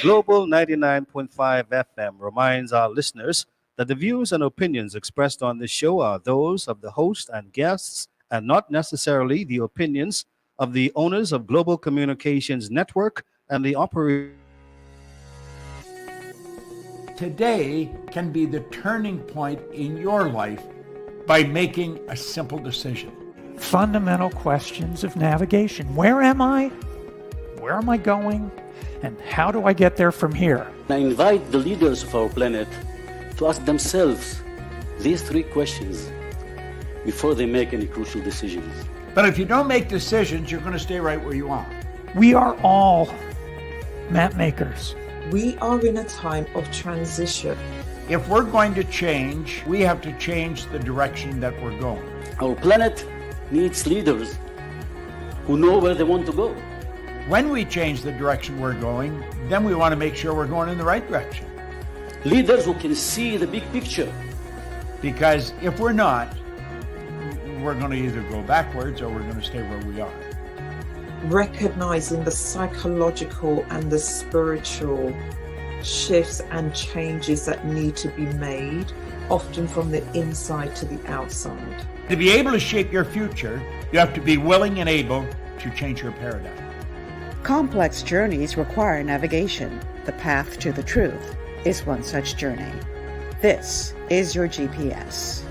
Global 99.5 FM reminds our listeners that the views and opinions expressed on this show are those of the host and guests and not necessarily the opinions of the owners of Global Communications Network and the operators of Today can be the turning point in your life by making a simple decision. Fundamental questions of navigation. Where am I? Where am I going? And how do I get there from here? I invite the leaders of our planet to ask themselves these three questions before they make any crucial decisions. But if you don't make decisions, you're going to stay right where you are. We are all map makers. We are in a time of transition. If we're going to change, we have to change the direction that we're going. Our planet needs leaders who know where they want to go. When we change the direction we're going, then we want to make sure we're going in the right direction. Leaders who can see the big picture. Because if we're not, we're going to either go backwards or we're going to stay where we are. Recognizing the psychological and the spiritual shifts and changes that need to be made, often from the inside to the outside. To be able to shape your future, you have to be willing and able to change your paradigm. Complex journeys require navigation. The path to the truth is one such journey. This is your GPS.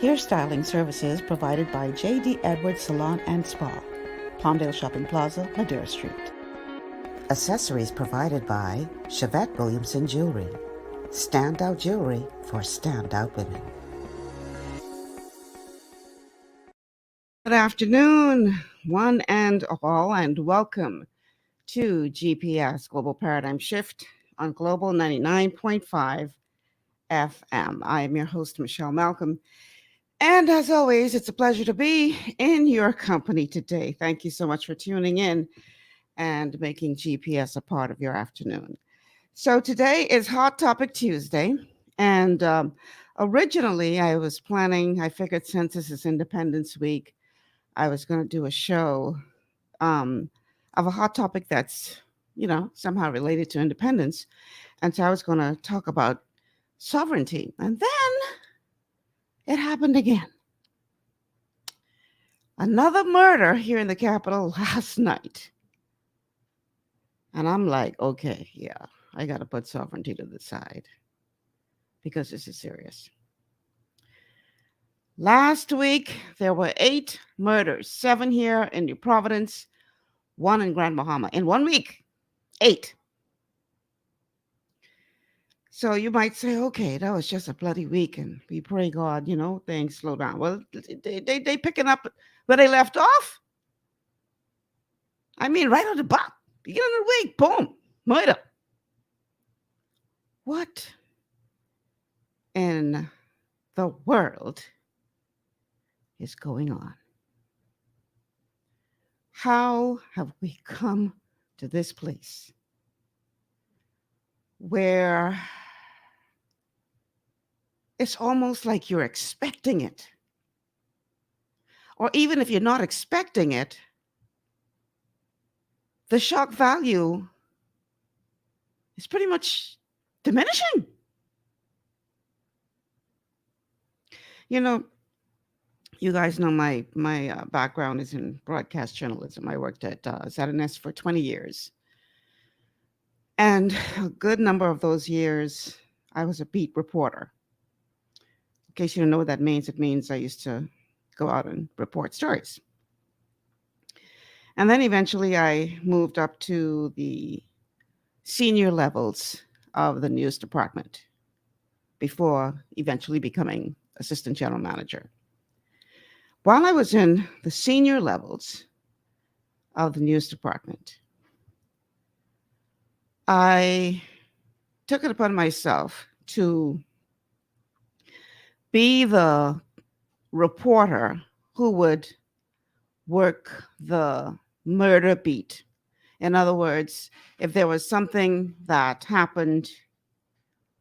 Hairstyling services provided by J.D. Edwards Salon and Spa, Palmdale Shopping Plaza, Madeira Street. Accessories provided by Chevette Williamson Jewelry. Standout jewelry for standout women. Good afternoon, one and all, and welcome to GPS Global Paradigm Shift on Global 99.5 FM. I am your host, Michelle Malcolm, and as always, it's a pleasure to be in your company today. Thank you so much for tuning in and making GPS a part of your afternoon. So today is Hot Topic Tuesday, and originally I figured since this is Independence Week, I was going to do a show of a hot topic that's, somehow related to independence. And so I was going to talk about sovereignty. And then it happened again. Another murder here in the Capitol last night. And I'm like, okay, yeah, I got to put sovereignty to the side because this is serious. Last week, there were 8 murders, 7 here in New Providence, 1 in Grand Bahama. In 1 week, 8. So you might say, okay, that was just a bloody week, and we pray God, things slow down. Well, they picking up where they left off. I mean, right on the bot, beginning of the week, boom, murder. What in the world is going on? How have we come to this place where it's almost like you're expecting it? Or even if you're not expecting it, the shock value is pretty much diminishing. You guys know my background is in broadcast journalism. I worked at ZNS for 20 years. And a good number of those years, I was a beat reporter. In case you don't know what that means, it means I used to go out and report stories. And then eventually I moved up to the senior levels of the news department before eventually becoming assistant general manager. While I was in the senior levels of the news department, I took it upon myself to be the reporter who would work the murder beat. In other words, if there was something that happened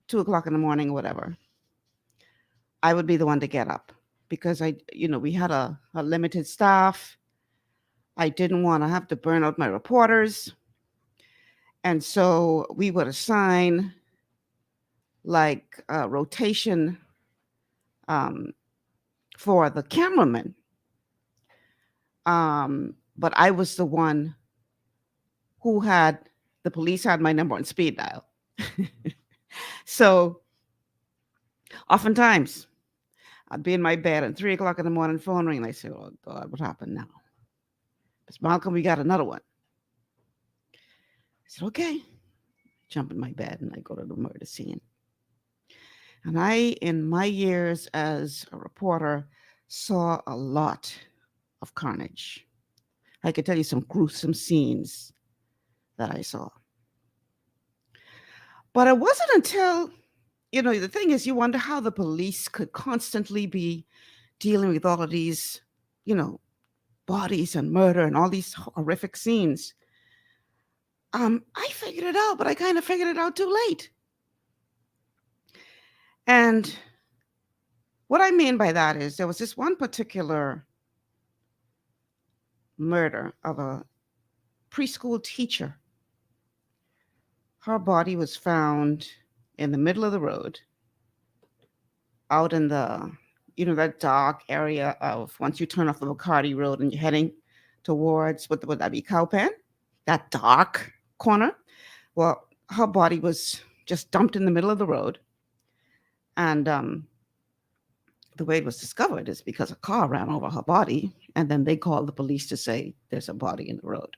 2 o'clock in the morning or whatever, I would be the one to get up. Because we had a limited staff. I didn't want to have to burn out my reporters. And so we would assign like a rotation for the cameraman. But I was the one who the police had my number on speed dial. So oftentimes I'd be in my bed at 3 o'clock in the morning, phone ring, and I say, oh God, what happened now? Miss Malcolm, we got another one. I said, okay. Jump in my bed and I go to the murder scene. And I, in my years as a reporter, saw a lot of carnage. I could tell you some gruesome scenes that I saw. But it wasn't until, the thing is, you wonder how the police could constantly be dealing with all of these, bodies and murder and all these horrific scenes. I figured it out, but I kind of figured it out too late. And what I mean by that is there was this one particular murder of a preschool teacher. Her body was found in the middle of the road, out in the, that dark area of once you turn off the McCarty Road and you're heading towards, what would that be, Cowpen? That dark corner. Well, her body was just dumped in the middle of the road. And the way it was discovered is because a car ran over her body, and then they called the police to say there's a body in the road.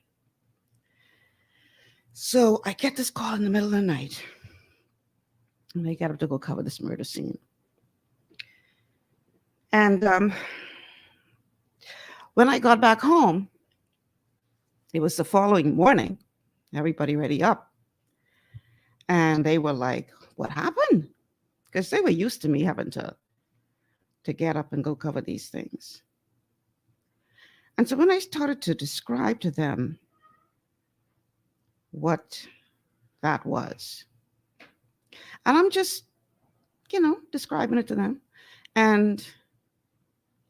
So I get this call in the middle of the night, and they got up to go cover this murder scene. And when I got back home, it was the following morning, everybody ready up. And they were like, what happened? Because they were used to me having to get up and go cover these things. And so when I started to describe to them what that was, and I'm just, describing it to them, and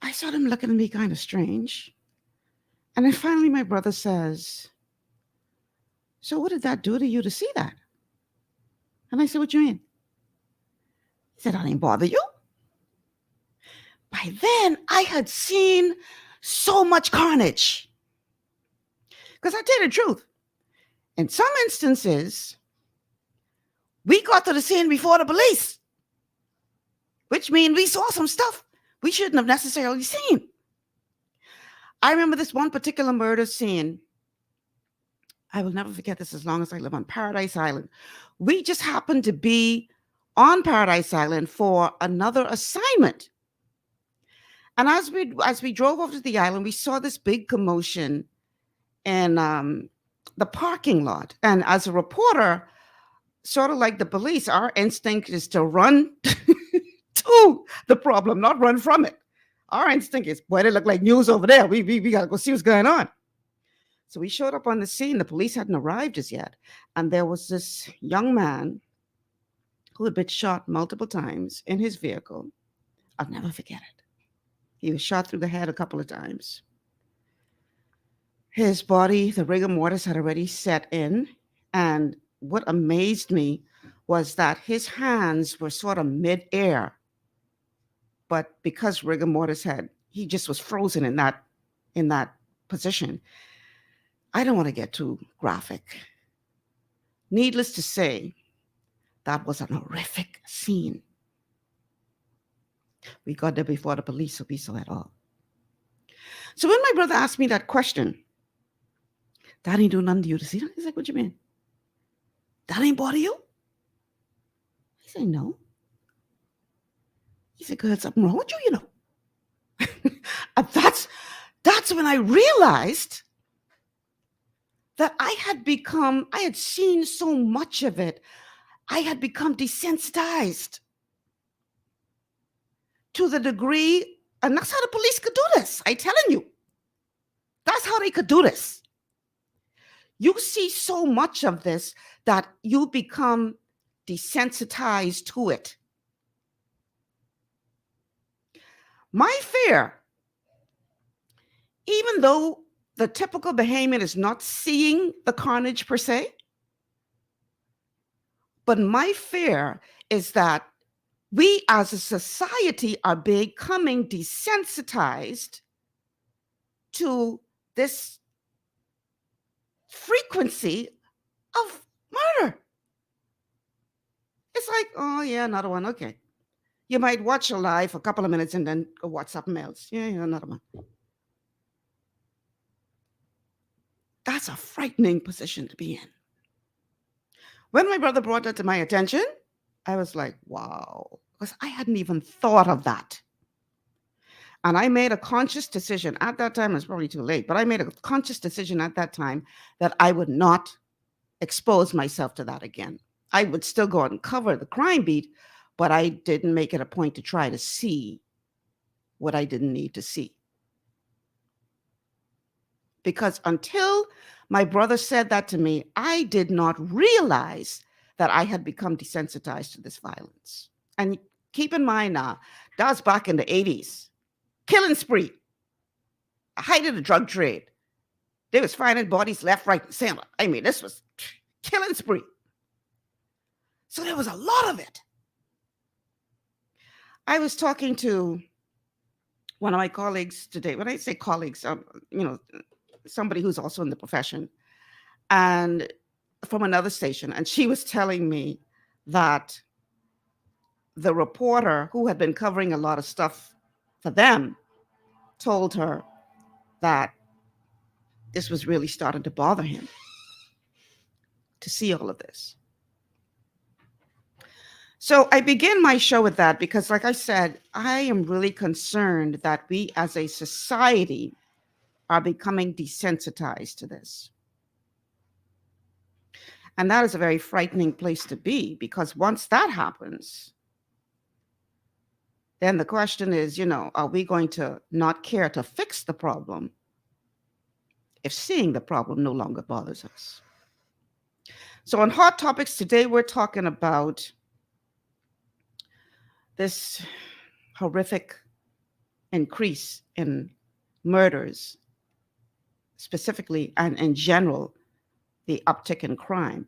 I saw them looking at me kind of strange. And then finally my brother says, so what did that do to you to see that? And I said, what you mean? He said, I didn't bother you. By then, I had seen so much carnage. Because I tell you the truth, in some instances, we got to the scene before the police, which means we saw some stuff we shouldn't have necessarily seen. I remember this one particular murder scene. I will never forget this as long as I live on Paradise Island. We just happened to be on Paradise Island for another assignment. And as we drove over to the island, we saw this big commotion in the parking lot. And as a reporter, sort of like the police, our instinct is to run to the problem, not run from it. Our instinct is, boy, they look like news over there. We got to go see what's going on. So we showed up on the scene. The police hadn't arrived as yet. And there was this young man who had been shot multiple times in his vehicle. I'll never forget it. He was shot through the head a couple of times. His body, the rigor mortis had already set in. And what amazed me was that his hands were sort of mid-air. But because rigor mortis he just was frozen in that position. I don't want to get too graphic. Needless to say, that was an horrific scene. We got there before the police, so we saw it all. So when my brother asked me that question, that ain't do nothing to you to see that? He's like, what you mean? That ain't bother you? I said, no. He said, because something wrong with you, And that's when I realized that I had seen so much of it. I had become desensitized to the degree, and that's how the police could do this. I'm telling you. That's how they could do this. You see so much of this that you become desensitized to it. My fear, even though the typical Bahamian is not seeing the carnage per se, But my fear is that we as a society are becoming desensitized to this frequency of murder. It's like, oh yeah, another one. Okay. You might watch a live for a couple of minutes and then go watch something else. Yeah, another one. That's a frightening position to be in. When my brother brought that to my attention, I was like, wow, because I hadn't even thought of that. And I made a conscious decision at that time. It's probably too late, but I made a conscious decision at that time that I would not expose myself to that again. I would still go out and cover the crime beat, but I didn't make it a point to try to see what I didn't need to see. Because until my brother said that to me, I did not realize that I had become desensitized to this violence. And keep in mind now, that was back in the 80s. Killing spree. A height of the drug trade. They was finding bodies left, right, and center. I mean, this was killing spree. So there was a lot of it. I was talking to one of my colleagues today. When I say colleagues, somebody who's also in the profession, and from another station, and she was telling me that the reporter who had been covering a lot of stuff for them told her that this was really starting to bother him to see all of this. So I begin my show with that because, like I said, I am really concerned that we as a society are becoming desensitized to this. And that is a very frightening place to be, because once that happens, then the question is, are we going to not care to fix the problem if seeing the problem no longer bothers us? So on Hot Topics today, we're talking about this horrific increase in murders, specifically and in general, the uptick in crime.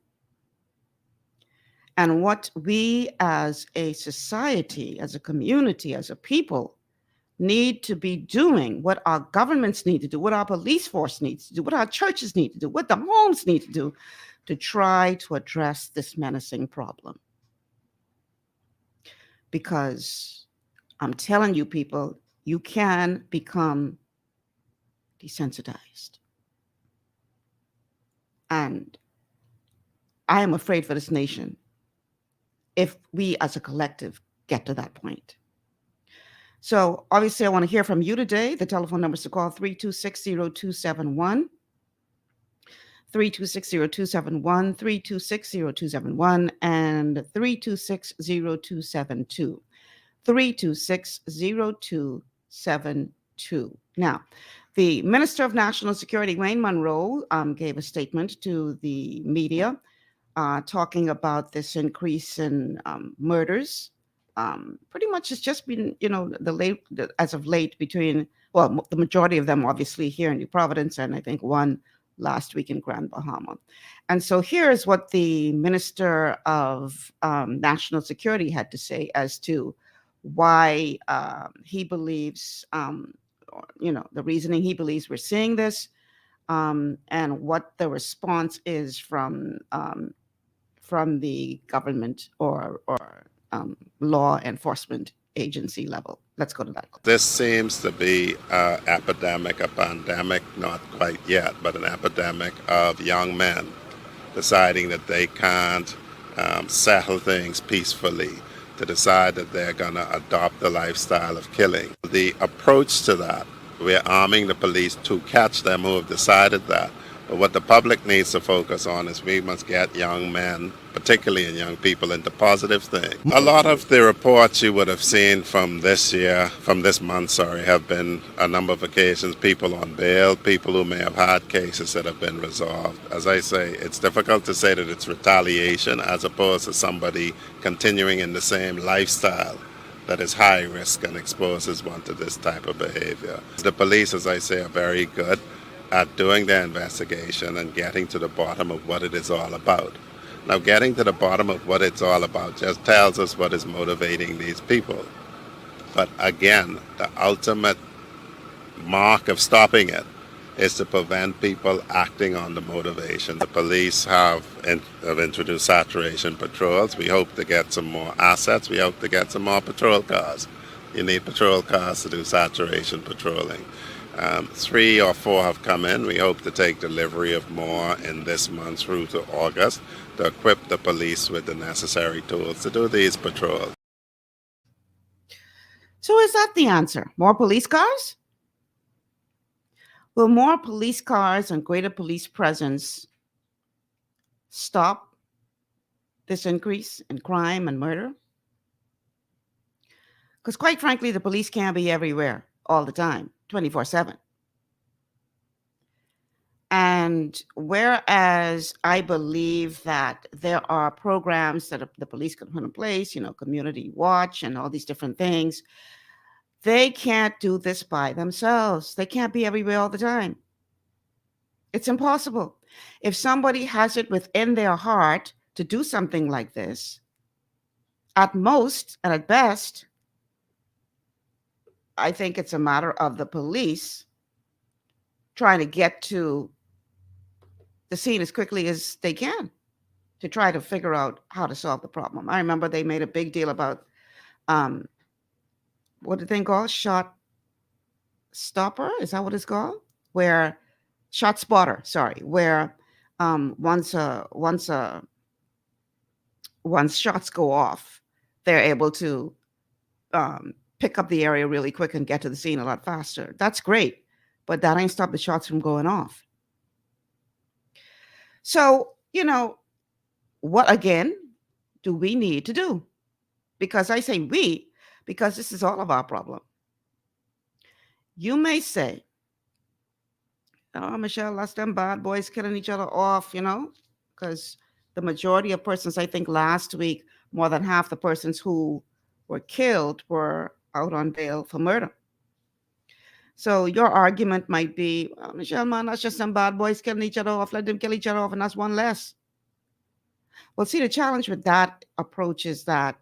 And what we as a society, as a community, as a people, need to be doing, what our governments need to do, what our police force needs to do, what our churches need to do, what the homes need to do to try to address this menacing problem. Because I'm telling you, people, you can become desensitized. And I am afraid for this nation if we as a collective get to that point. So obviously I want to hear from you today. The telephone numbers to call 326-0271, 326-0271, 326-0271, and 326-0272, 326-0272. Now, the Minister of National Security, Wayne Munroe, gave a statement to the media talking about this increase in murders. Pretty much it's just been, as of late between, the majority of them obviously here in New Providence, and I think one last week in Grand Bahama. And so here's what the Minister of National Security had to say as to why he believes, the reasoning he believes we're seeing this, and what the response is from the government or law enforcement agency level. Let's go to that. This seems to be an epidemic, a pandemic, not quite yet, but an epidemic of young men deciding that they can't settle things peacefully, to decide that they're going to adopt the lifestyle of killing. The approach to that, we're arming the police to catch them who have decided that. But what the public needs to focus on is we must get young men, particularly in young people, into positive things. A lot of the reports you would have seen from this month, have been a number of occasions, people on bail, people who may have had cases that have been resolved. As I say, it's difficult to say that it's retaliation as opposed to somebody continuing in the same lifestyle that is high risk and exposes one to this type of behavior. The police, as I say, are very good at doing their investigation and getting to the bottom of what it is all about. Now, getting to the bottom of what it's all about just tells us what is motivating these people. But again, the ultimate mark of stopping it is to prevent people acting on the motivation. The police have introduced saturation patrols. We hope to get some more assets. We hope to get some more patrol cars. You need patrol cars to do saturation patrolling. 3 or 4 have come in. We hope to take delivery of more in this month through to August to equip the police with the necessary tools to do these patrols. So is that the answer? More police cars? Will more police cars and greater police presence stop this increase in crime and murder? Because quite frankly, the police can't be everywhere all the time, 24/7. And whereas I believe that there are programs that the police can put in place, community watch and all these different things, they can't do this by themselves. They can't be everywhere all the time. It's impossible. If somebody has it within their heart to do something like this, at most and at best, I think it's a matter of the police trying to get to the scene as quickly as they can to try to figure out how to solve the problem. I remember they made a big deal about what did they call it? Shot stopper? Is that what it's called? Where shot spotter, sorry, where once shots go off, they're able to pick up the area really quick and get to the scene a lot faster. That's great, but that ain't stopped the shots from going off. So, what again do we need to do? Because I say we, because this is all of our problem. You may say, oh, Michelle, that's them bad boys killing each other off, because the majority of persons, I think last week, more than half the persons who were killed were out on bail for murder. So your argument might be, oh, Michelle, man, that's just some bad boys killing each other off. Let them kill each other off, and that's one less. Well, see, the challenge with that approach is that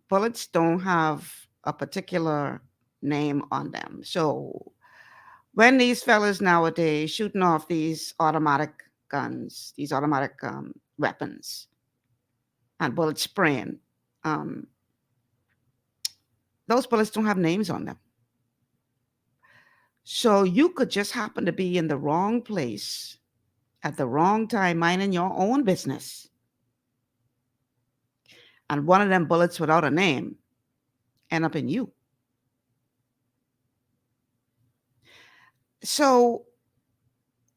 bullets don't have a particular name on them. So when these fellas nowadays shooting off these automatic guns, these automatic weapons, and bullet spraying, those bullets don't have names on them. So you could just happen to be in the wrong place at the wrong time, minding your own business. And one of them bullets without a name end up in you. So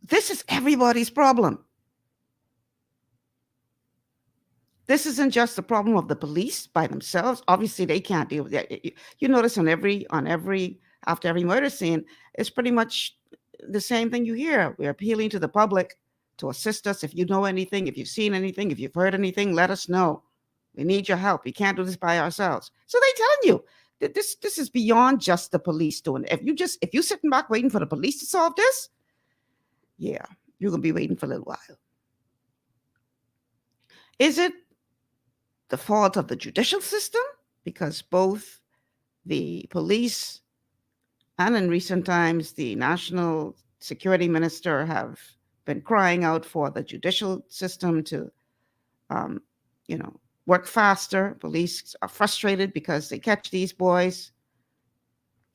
this is everybody's problem. This isn't just the problem of the police by themselves. Obviously, they can't deal with that. You notice after every murder scene, it's pretty much the same thing you hear. We're appealing to the public to assist us. If you know anything, if you've seen anything, if you've heard anything, let us know. We need your help. We can't do this by ourselves. So they're telling you that this is beyond just the police doing it. If you're sitting back waiting for the police to solve this, yeah, you're gonna be waiting for a little while. Is it the fault of the judicial system? Because both the police and in recent times, the national security minister have been crying out for the judicial system to, work faster. Police are frustrated because they catch these boys,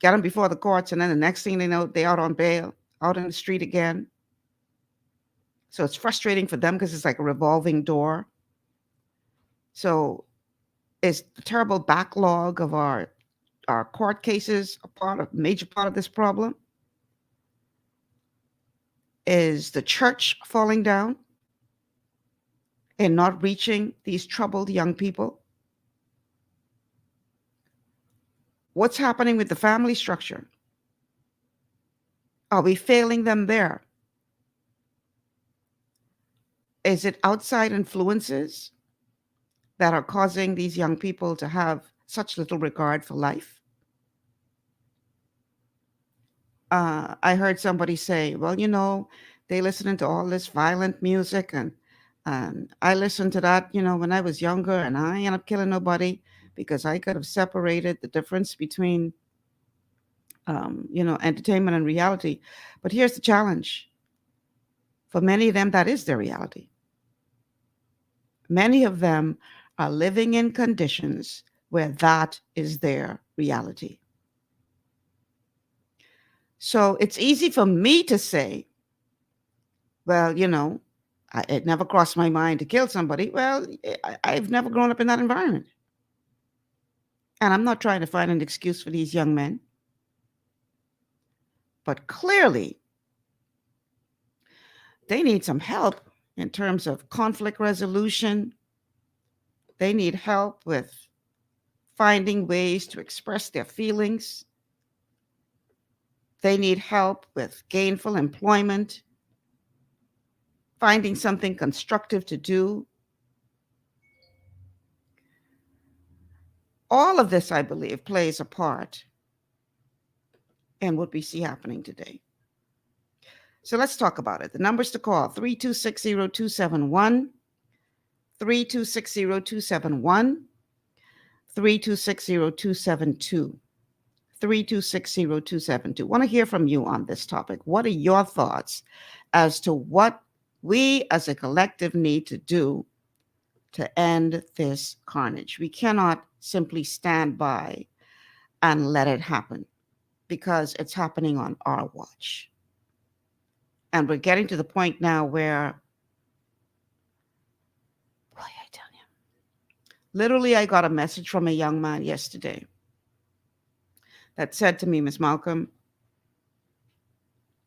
get them before the courts, and then the next thing they know, they're out on bail, out in the street again. So it's frustrating for them because it's like a revolving door. So is the terrible backlog of our court cases a major part of this problem? Is the church falling down and not reaching these troubled young people? What's happening with the family structure? Are we failing them there? Is it outside influences that are causing these young people to have such little regard for life? I heard somebody say, well, they listening to all this violent music and And I listened to that, when I was younger, and I ended up killing nobody because I could have separated the difference between, entertainment and reality. But here's the challenge. For many of them, that is their reality. Many of them are living in conditions where that is their reality. So it's easy for me to say, well, it never crossed my mind to kill somebody. Well, I've never grown up in that environment. And I'm not trying to find an excuse for these young men. But clearly, they need some help in terms of conflict resolution. They need help with finding ways to express their feelings. They need help with gainful employment, finding something constructive to do. All of this, I believe, plays a part in what we see happening today. So let's talk about it. The numbers to call, 3260271, 3260271, 3260272, 3260272. Want to hear from you on this topic. What are your thoughts as to what we as a collective need to do to end this carnage? We cannot simply stand by and let it happen because it's happening on our watch. And we're getting to the point now where, boy, I tell you, literally, I got a message from a young man yesterday that said to me, Miss Malcolm,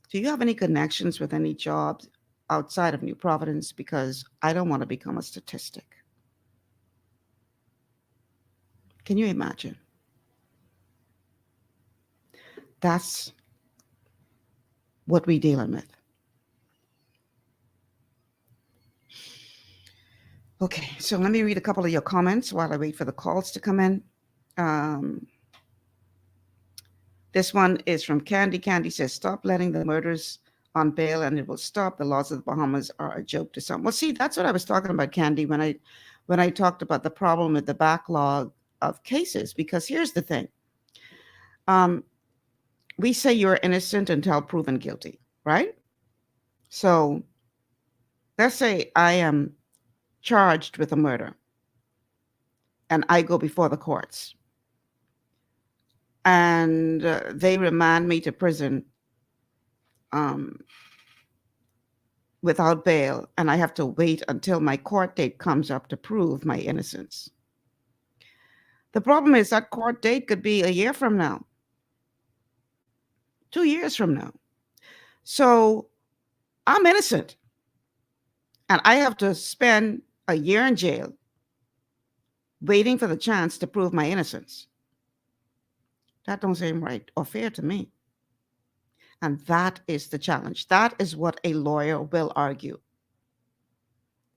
do you have any connections with any jobs outside of New Providence? Because I don't want to become a statistic. Can you imagine? That's what we're dealing with. Okay, so let me read a couple of your comments while I wait for the calls to come in. This one is from Candy. Candy says, stop letting the murders on bail and it will stop. The laws of the Bahamas are a joke to some. Well, see, that's what I was talking about, Candy, when I talked about the problem with the backlog of cases, because here's the thing. We say you're innocent until proven guilty, right? So let's say I am charged with a murder and I go before the courts and they remand me to prison without bail, and I have to wait until my court date comes up to prove my innocence. The problem is that court date could be a year from now, 2 years from now. So I'm innocent and I have to spend a year in jail waiting for the chance to prove my innocence. That don't seem right or fair to me. And that is the challenge. That is what a lawyer will argue.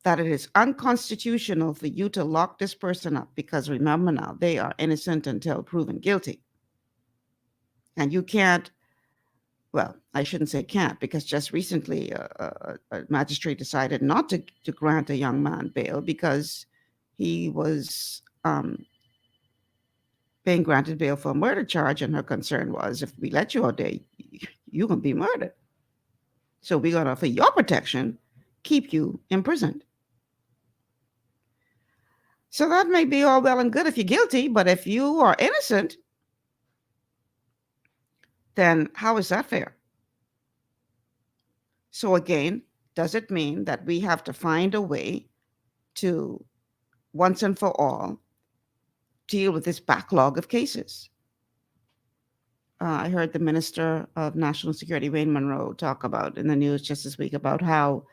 That it is unconstitutional for you to lock this person up because remember now, they are innocent until proven guilty. And you can't, well, I shouldn't say can't, because just recently a magistrate decided not to grant a young man bail because he was being granted bail for a murder charge, and her concern was, if we let you out there, you're going to be murdered. So we're going to, for your protection, keep you imprisoned. So that may be all well and good if you're guilty, but if you are innocent, then how is that fair? So again, does it mean that we have to find a way to, once and for all, deal with this backlog of cases? I heard the Minister of National Security, Wayne Monroe, talk about in the news just this week about how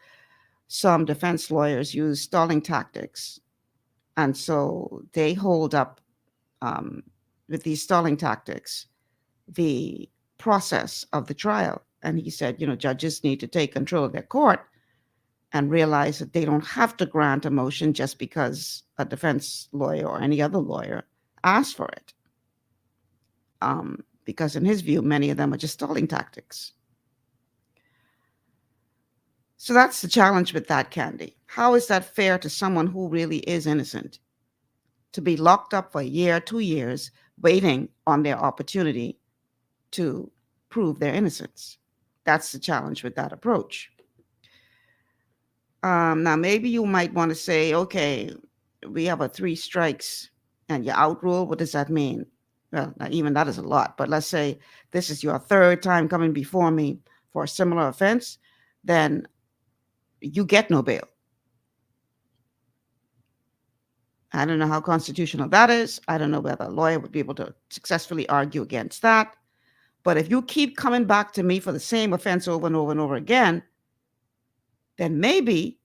some defense lawyers use stalling tactics. And so they hold up, with these stalling tactics, the process of the trial. And he said, judges need to take control of their court and realize that they don't have to grant a motion just because a defense lawyer or any other lawyer asked for it. Because in his view, many of them are just stalling tactics. So that's the challenge with that, Candy. How is that fair to someone who really is innocent? To be locked up for a year, 2 years, waiting on their opportunity to prove their innocence. That's the challenge with that approach. Now, maybe you might want to say, okay, we have a 3 strikes and you're out rule. What does that mean? Well, even that is a lot, but let's say this is your 3rd time coming before me for a similar offense, then you get no bail. I don't know how constitutional that is. I don't know whether a lawyer would be able to successfully argue against that. But if you keep coming back to me for the same offense over and over and over again, then maybe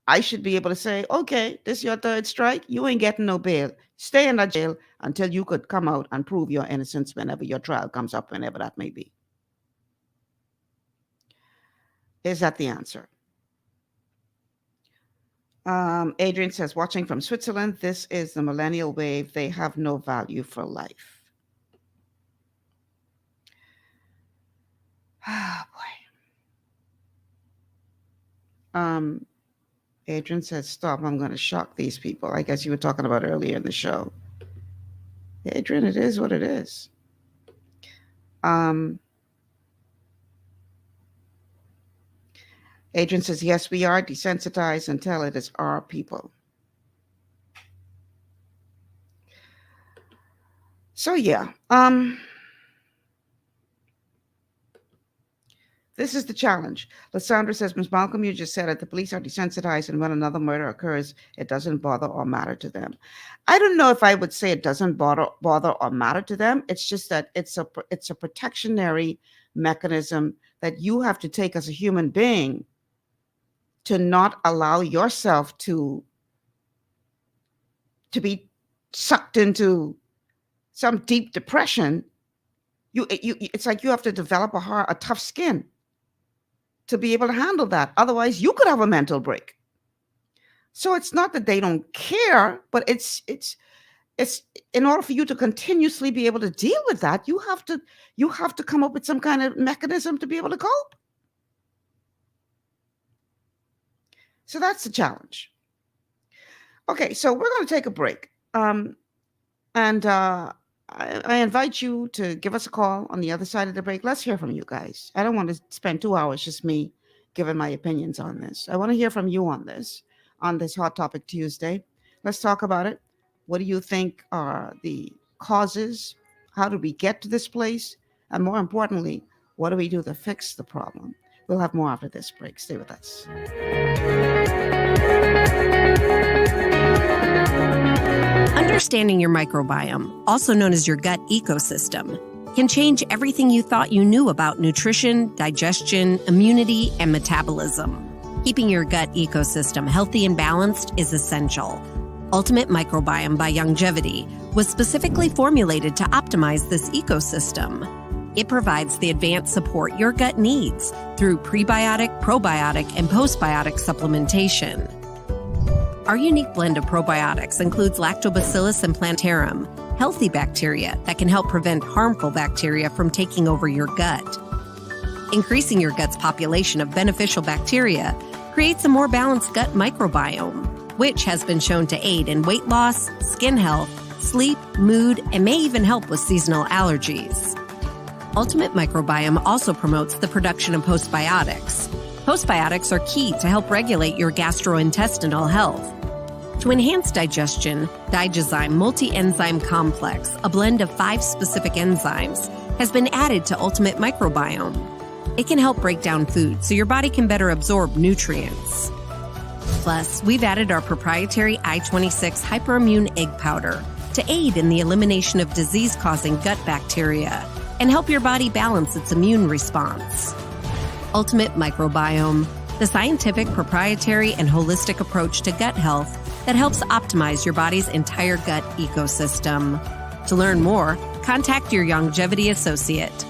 I should be able to say, okay, this is your 3rd strike. You ain't getting no bail. Stay in that jail until you could come out and prove your innocence whenever your trial comes up, whenever that may be. Is that the answer? Adrian says, watching from Switzerland, this is the millennial wave. They have no value for life. Oh, boy. Adrian says, stop, I'm going to shock these people. I guess you were talking about earlier in the show. Adrian, it is what it is. Adrian says, yes, we are desensitized until it is our people. So, yeah. This is the challenge. Lysandra says, Ms. Malcolm, you just said it. The police are desensitized, and when another murder occurs, it doesn't bother or matter to them. I don't know if I would say it doesn't bother or matter to them. It's just that it's a protectionary mechanism that you have to take as a human being to not allow yourself to be sucked into some deep depression. It's like you have to develop a tough skin to be able to handle that. Otherwise, you could have a mental break. So it's not that they don't care, but it's in order for you to continuously be able to deal with that, you have to come up with some kind of mechanism to be able to cope. So that's the challenge. Okay, so we're going to take a break. And I invite you to give us a call on the other side of the break. Let's hear from you guys. I don't want to spend 2 hours just me giving my opinions on this. I want to hear from you on this Hot Topic Tuesday. Let's talk about it. What do you think are the causes? How did we get to this place? And more importantly, what do we do to fix the problem? We'll have more after this break. Stay with us. Understanding your microbiome, also known as your gut ecosystem, can change everything you thought you knew about nutrition, digestion, immunity, and metabolism. Keeping your gut ecosystem healthy and balanced is essential. Ultimate Microbiome by Longevity was specifically formulated to optimize this ecosystem. It provides the advanced support your gut needs through prebiotic, probiotic, and postbiotic supplementation. Our unique blend of probiotics includes Lactobacillus and Plantarum, healthy bacteria that can help prevent harmful bacteria from taking over your gut. Increasing your gut's population of beneficial bacteria creates a more balanced gut microbiome, which has been shown to aid in weight loss, skin health, sleep, mood, and may even help with seasonal allergies. Ultimate Microbiome also promotes the production of postbiotics. Postbiotics are key to help regulate your gastrointestinal health. To enhance digestion, Digizyme Multi-Enzyme Complex, a blend of 5 specific enzymes, has been added to Ultimate Microbiome. It can help break down food so your body can better absorb nutrients. Plus, we've added our proprietary I-26 Hyperimmune Egg Powder to aid in the elimination of disease-causing gut bacteria and help your body balance its immune response. Ultimate Microbiome, the scientific, proprietary, and holistic approach to gut health that helps optimize your body's entire gut ecosystem. To learn more, contact your Longevity associate.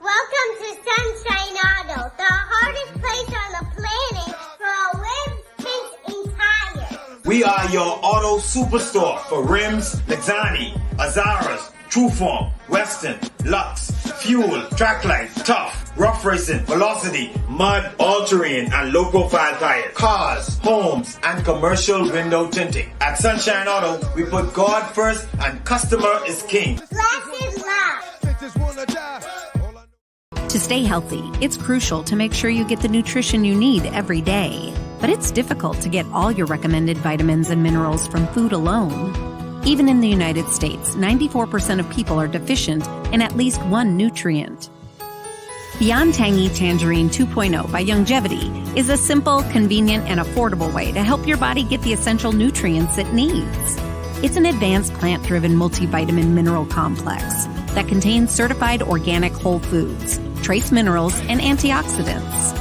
Welcome to Sunshine Auto, the hardest place on the planet for rims, paints, and tires. We are your auto superstore for rims, Lexani, Azaras, True Form, Western, Lux, Fuel, Tracklight, Tough, Rough Racing, Velocity, Mud, All-Terrain, and low-profile tires. Cars, homes, and commercial window tinting. At Sunshine Auto, we put God first and customer is king. Glasses Love. To stay healthy, it's crucial to make sure you get the nutrition you need every day. But it's difficult to get all your recommended vitamins and minerals from food alone. Even in the United States, 94% of people are deficient in at least one nutrient. Beyond Tangy Tangerine 2.0 by Longevity is a simple, convenient, and affordable way to help your body get the essential nutrients it needs. It's an advanced plant-driven multivitamin mineral complex that contains certified organic whole foods, trace minerals, and antioxidants.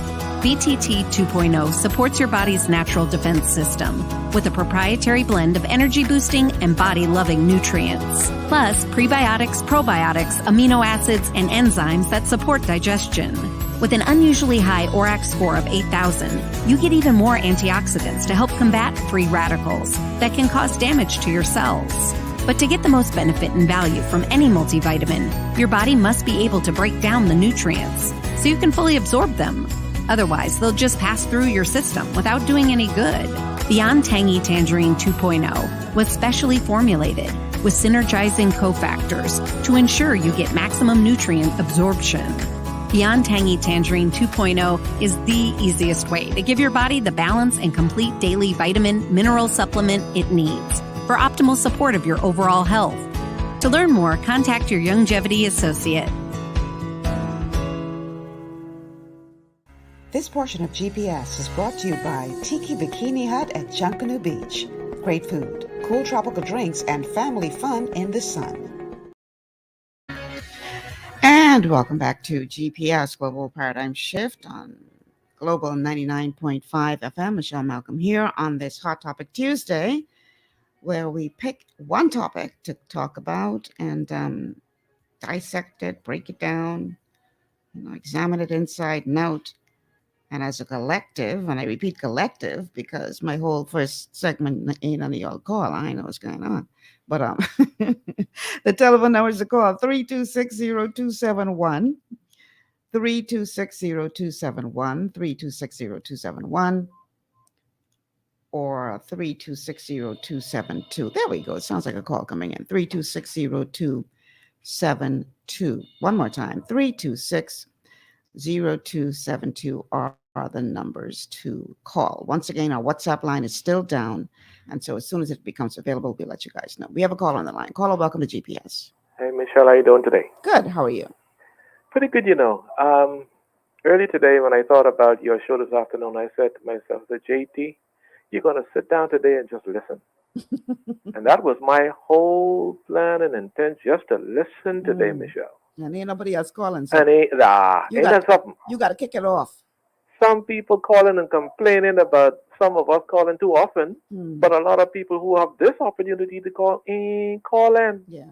BTT 2.0 supports your body's natural defense system with a proprietary blend of energy-boosting and body-loving nutrients, plus prebiotics, probiotics, amino acids, and enzymes that support digestion. With an unusually high ORAC score of 8,000, you get even more antioxidants to help combat free radicals that can cause damage to your cells. But to get the most benefit and value from any multivitamin, your body must be able to break down the nutrients so you can fully absorb them. Otherwise, they'll just pass through your system without doing any good. Beyond Tangy Tangerine 2.0 was specially formulated with synergizing cofactors to ensure you get maximum nutrient absorption. Beyond Tangy Tangerine 2.0 is the easiest way to give your body the balance and complete daily vitamin mineral supplement it needs for optimal support of your overall health. To learn more, contact your Longevity associate. This portion of GPS is brought to you by Tiki Bikini Hut at Junkanoo Beach. Great food, cool tropical drinks, and family fun in the sun. And welcome back to GPS Global Paradigm Shift on Global 99.5 FM. Michelle Malcolm here on this Hot Topic Tuesday, where we pick one topic to talk about and dissect it, break it down, examine it inside and out. And as a collective, and I repeat collective because my whole first segment ain't none of y'all call. I know what's going on. But the telephone numbers to call 3260271, 3260271, 3260271, or 3260272. There we go. It sounds like a call coming in. 3260272. One more time. 3260272 are the numbers to call. Once again, our WhatsApp line is still down, and so as soon as it becomes available, we'll let you guys know. We have a call on the line. Caller, welcome to GPS. Hey, Michelle, how you doing today? Good. How are you? Pretty good, Early today, when I thought about your show this afternoon, I said to myself, JT, you're going to sit down today and just listen. And that was my whole plan and intent, just to listen today, Michelle. And ain't nobody else calling. So and ain't that something? You got to kick it off. Some people calling and complaining about some of us calling too often, but a lot of people who have this opportunity to call ain't calling. Yeah.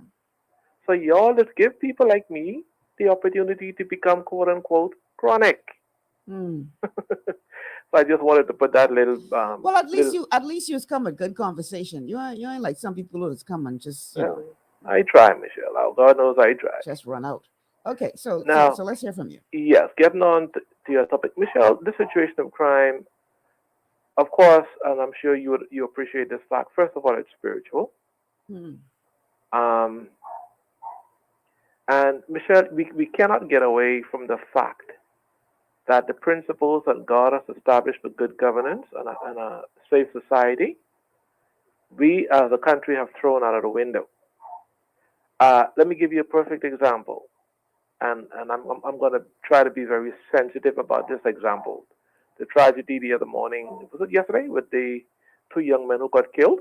So y'all just give people like me the opportunity to become quote unquote chronic. So I just wanted to put that little. Well, at least you come a good conversation. You ain't like some people who just come and just. I try, Michelle. Oh, God knows I try. Just run out. Okay, so let's hear from you. Yes, getting on to your topic, Michelle. The situation of crime, of course, and I'm sure you appreciate this fact. First of all, it's spiritual. And Michelle, we cannot get away from the fact that the principles that God has established for good governance and a safe society, we as a country have thrown out of the window. Let me give you a perfect example, and I'm going to try to be very sensitive about this example. The tragedy the other morning, was it yesterday, with the two young men who got killed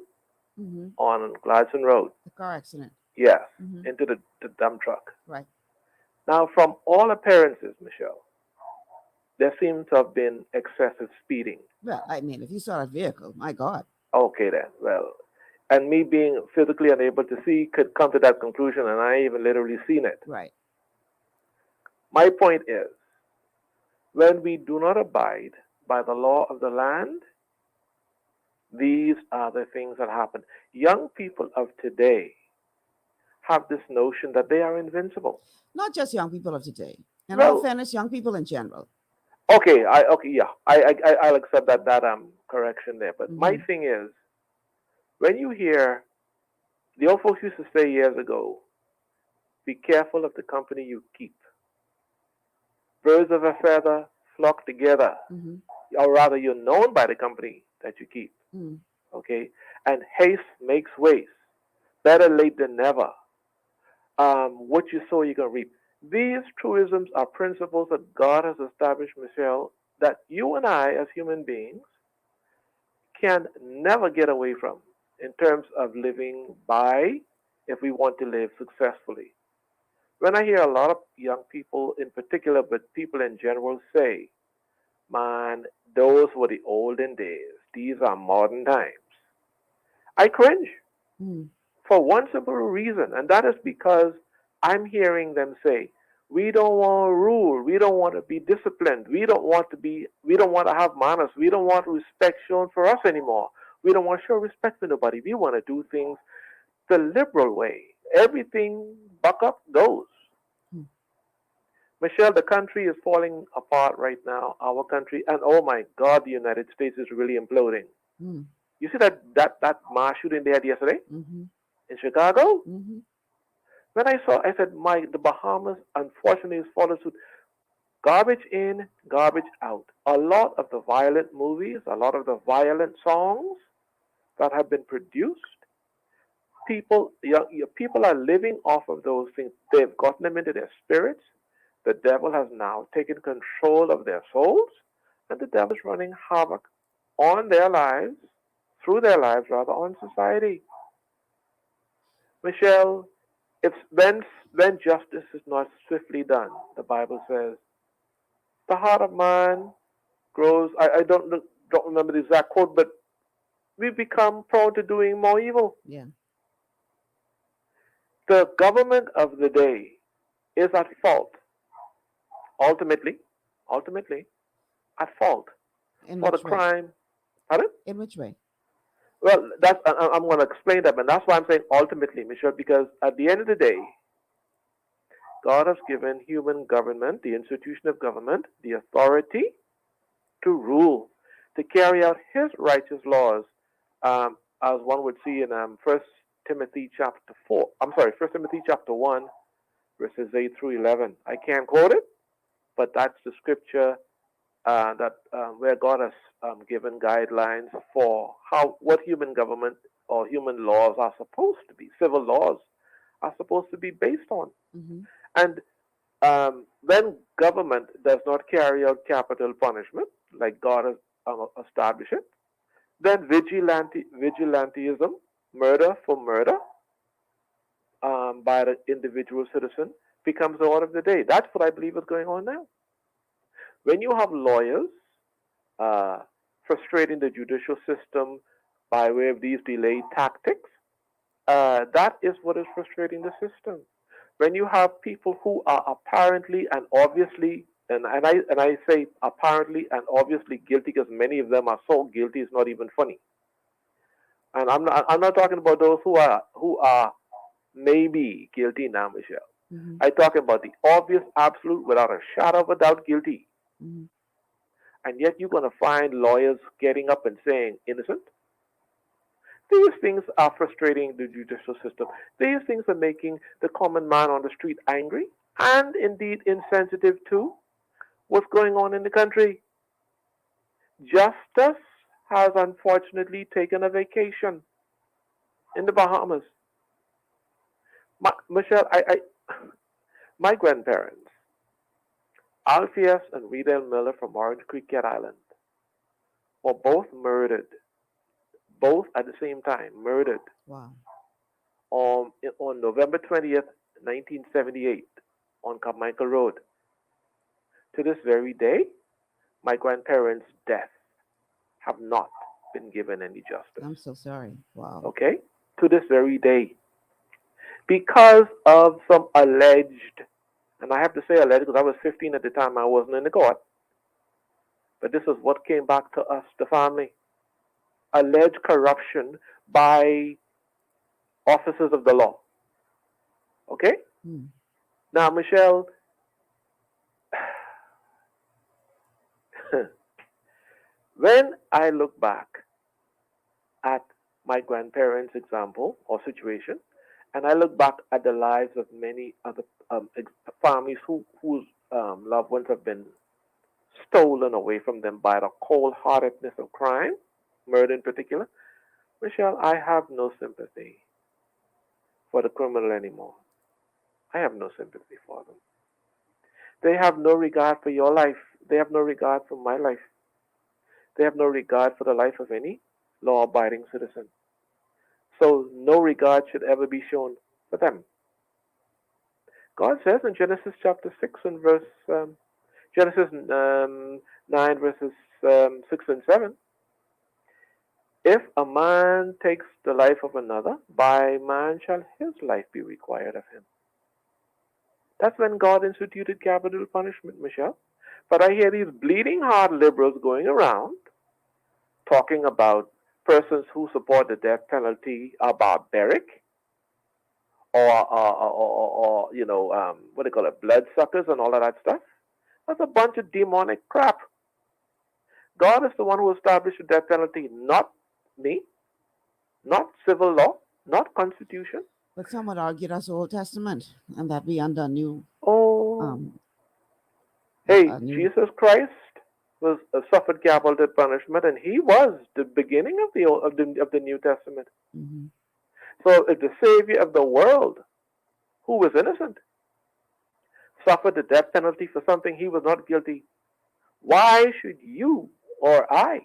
on Gladstone Road? The car accident. Yes, into the dump truck. Right. Now, from all appearances, Michelle, there seems to have been excessive speeding. Well, I mean, if you saw that vehicle, my God. Okay, then. Well, and me being physically unable to see could come to that conclusion, and I even literally seen it. Right. My point is, when we do not abide by the law of the land, these are the things that happen. Young people of today have this notion that they are invincible. Not just young people of today. In all Well, fairness, young people in general. okay, yeah, I'll accept that correction there. But my thing is, when you hear the old folks used to say years ago, be careful of the company you keep. Birds of a feather flock together, or rather, you're known by the company that you keep. Okay, and haste makes waste. Better late than never. What you sow, you're gonna reap. These truisms are principles that God has established, Michelle, that you and I, as human beings, can never get away from in terms of living by if we want to live successfully. When I hear a lot of young people in particular, but people in general say, man, those were the olden days. These are modern times. I cringe for one simple reason, and that is because I'm hearing them say, we don't want to rule, we don't want to be disciplined, we don't want to have manners, we don't want respect shown for us anymore. We don't want to show respect to nobody. We want to do things the liberal way. Everything buck up goes. Michelle, the country is falling apart right now, our country, and oh my God, the United States is really imploding. You see that mass shooting they had yesterday in Chicago? When I saw, I said, the Bahamas unfortunately is following suit. Garbage in, garbage out. A lot of the violent movies, a lot of the violent songs that have been produced, people are living off of those things. They've gotten them into their spirits. The devil has now taken control of their souls, and the devil is running havoc on their lives, through their lives rather, on society. Michelle, it's when justice is not swiftly done, the Bible says, the heart of man grows. I don't remember the exact quote, but we become prone to doing more evil. Yeah. The government of the day is at fault, ultimately at fault for the crime. Pardon? In which way? Well, I'm going to explain that, and that's why I'm saying ultimately, Michelle, because at the end of the day, God has given human government, the institution of government, the authority to rule, to carry out His righteous laws, as one would see in 1 Timothy chapter 1, verses 8 through 11. I can't quote it, but that's the scripture where God has given guidelines for what human government or human laws are supposed to be, civil laws are supposed to be based on. And when government does not carry out capital punishment, like God has established it, then vigilantism, murder for murder by the individual citizen, becomes the order of the day. That's what I believe is going on now. When you have lawyers frustrating the judicial system by way of these delayed tactics, that is what is frustrating the system. When you have people who are apparently and obviously, and I say apparently and obviously guilty, because many of them are so guilty it's not even funny. And I'm not talking about those who are maybe guilty now, Michelle. I'm talking about the obvious, absolute, without a shadow of a doubt, guilty. And yet you're going to find lawyers getting up and saying innocent. These things are frustrating the judicial system. These things are making the common man on the street angry and indeed insensitive to what's going on in the country. Justice has unfortunately taken a vacation in the Bahamas. Michelle, my grandparents, Alpheus and Rita Miller from Orange Creek, Cat Island, were both murdered. Both at the same time, murdered. Wow. On November 20th, 1978, on Carmichael Road. To this very day, my grandparents' deaths have not been given any justice. I'm so sorry. Wow. Okay? To this very day. Because of some alleged, and I have to say alleged because I was 15 at the time, I wasn't in the court. But this is what came back to us, the family. Alleged corruption by officers of the law. Okay? Hmm. Now, Michelle, when I look back at my grandparents' example or situation, and I look back at the lives of many other families whose loved ones have been stolen away from them by the cold heartedness of crime, murder in particular, Michelle, I have no sympathy for the criminal anymore. I have no sympathy for them. They have no regard for your life. They have no regard for my life. They have no regard for the life of any law abiding citizen. So no regard should ever be shown for them. God says in Genesis chapter 6 and Genesis 9 verses 6 and 7, if a man takes the life of another, by man shall his life be required of him. That's when God instituted capital punishment, Michelle. But I hear these bleeding heart liberals going around talking about persons who support the death penalty are barbaric, or what they call it, bloodsuckers and all of that stuff. That's a bunch of demonic crap. God is the one who established the death penalty, not me, not civil law, not constitution. But some would argue that's Old Testament and that we under new. Oh, hey, Jesus Christ was suffered capital punishment, and he was the beginning of the New Testament. Mm-hmm. So if the Savior of the world, who was innocent, suffered the death penalty for something he was not guilty, why should you or I,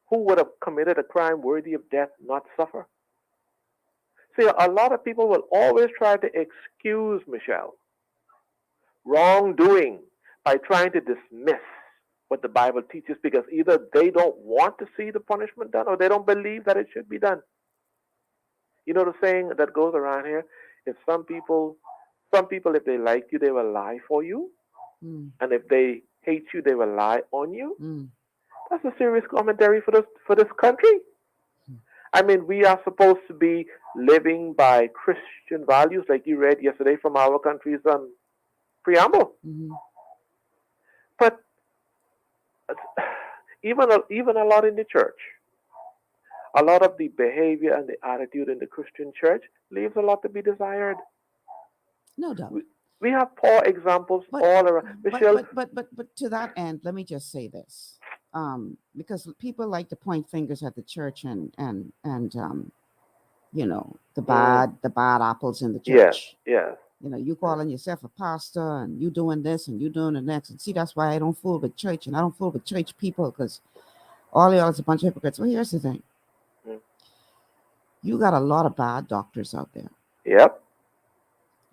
who would have committed a crime worthy of death, not suffer? See, a lot of people will always try to excuse, Michelle, wrongdoing by trying to dismiss what the Bible teaches, because either they don't want to see the punishment done or they don't believe that it should be done. You know the saying that goes around here? If some people, if they like you, they will lie for you. Mm. And if they hate you, they will lie on you. Mm. That's a serious commentary for this country. I mean, we are supposed to be living by Christian values, like you read yesterday from our country's preamble. Mm-hmm. But even a lot in the church, a lot of the behavior and the attitude in the Christian church leaves a lot to be desired. No doubt. We have poor examples all around. Michelle, but to that end, let me just say this, because people like to point fingers at the church and the bad apples in the church. Yes. You calling yourself a pastor and you doing this and you doing the next. And see, that's why I don't fool with church and I don't fool with church people, because all y'all is a bunch of hypocrites. Well, here's the thing. You got a lot of bad doctors out there. Yep.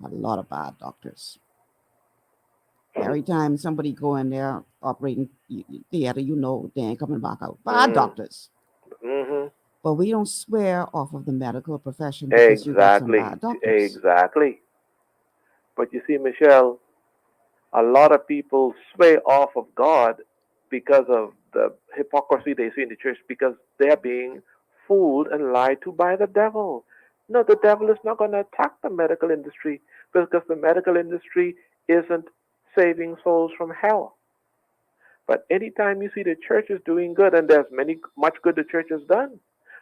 A lot of bad doctors. Every time somebody go in there operating theater, they ain't coming back out. Bad doctors. Mm-hmm. But we don't swear off of the medical profession because you got some bad doctors. Exactly. But you see, Michelle, a lot of people sway off of God because of the hypocrisy they see in the church, because they're being fooled and lied to by the devil. No, the devil is not going to attack the medical industry, because the medical industry isn't saving souls from hell. But anytime you see the church is doing good, and there's much good the church has done,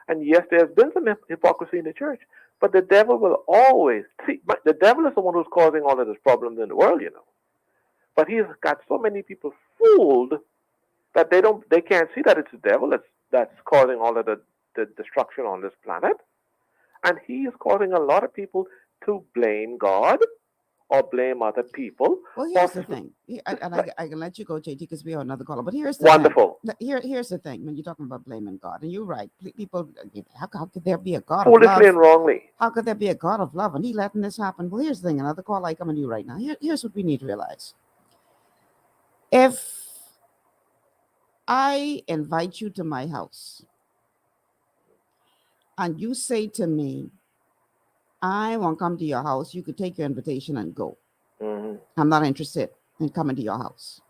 and yes, there's been some hypocrisy in the church, but the devil will always see. The devil is the one who's causing all of these problems in the world, But he's got so many people fooled that they can't see that it's the devil that's causing all of the destruction on this planet. And he is causing a lot of people to blame God or blame other people. Well, here's the thing. I can let you go, JT, because we have another caller. But here's the wonderful. thing. Here's the thing. When you're talking about blaming God, and you're right. People, how could there be a God foolishly of love? And wrongly? How could there be a God of love and he letting this happen? Well, here's the thing. Another call coming to you right now. Here's what we need to realize. If I invite you to my house and you say to me, I won't come to your house, you could take your invitation and go. Mm-hmm. I'm not interested in coming to your house.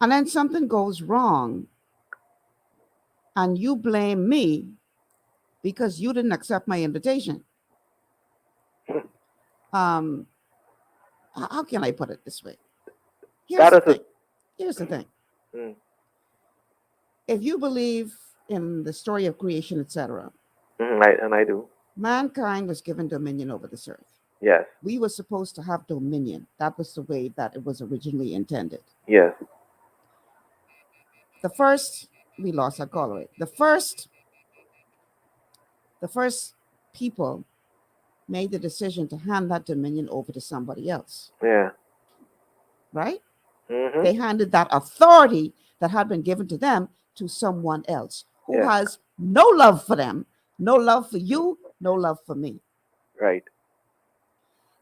And then something goes wrong and you blame me because you didn't accept my invitation. How can I put it this way? That is a Here's the thing. mm, If you believe in the story of creation, etc., and I do. mankind was given dominion over this earth. Yes. We were supposed to have dominion. That was the way that it was originally intended. Yes. The first, we lost our caller. The first people made the decision to hand that dominion over to somebody else. Yeah. Right? Mm-hmm. They handed that authority that had been given to them to someone else who Yeah. has no love for them, no love for you, no love for me. Right.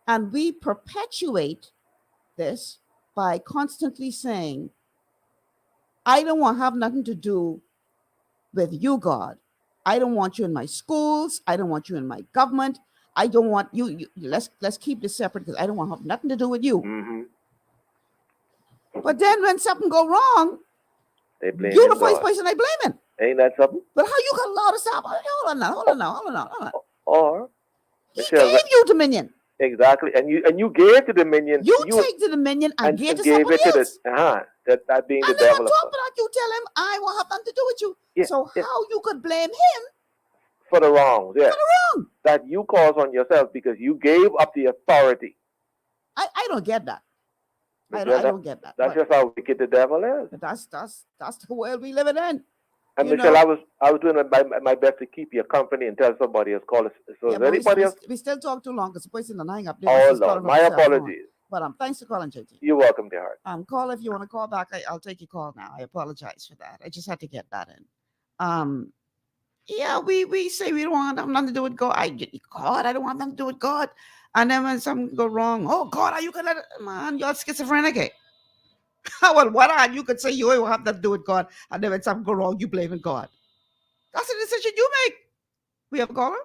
And we perpetuate this by constantly saying, I don't want to have nothing to do with you, God. I don't want you in my schools. I don't want you in my government. I don't want you. Let's keep this separate because I don't want to have nothing to do with you. Mm-hmm. But then when something go wrong, they blame you the God. first person they blaming. Ain't that something? But how you got allowed to stop? Hold on now. Or he gave you dominion. Exactly, and you gave the dominion. You take the dominion and gave it to somebody else. That being and the then devil. on top of that, you tell him, I won't have nothing to do with you. Yeah, so how you could blame him for the wrong? Yeah, for the wrong that you caused on yourself because you gave up the authority. I don't get that. I don't get that. That's just how wicked the devil is. That's the world we live in. And Michelle, I was doing my best to keep your company and tell somebody else call us. So yeah, is anybody else? We still talk too long because the person is hang up. Oh Lord, my apologies. But thanks for calling, JT. You're welcome, dear heart. Call if you want to call back. I'll take your call now. I apologize for that. I just had to get that in. Yeah, we say we don't want nothing to do with God. I don't want nothing to do with God. And then when something go wrong, oh God, are you gonna let it? Man, you're schizophrenic. Well, what on you could say you will have nothing to do with God, and then when something go wrong, you blaming God. That's a decision you make. We have a caller?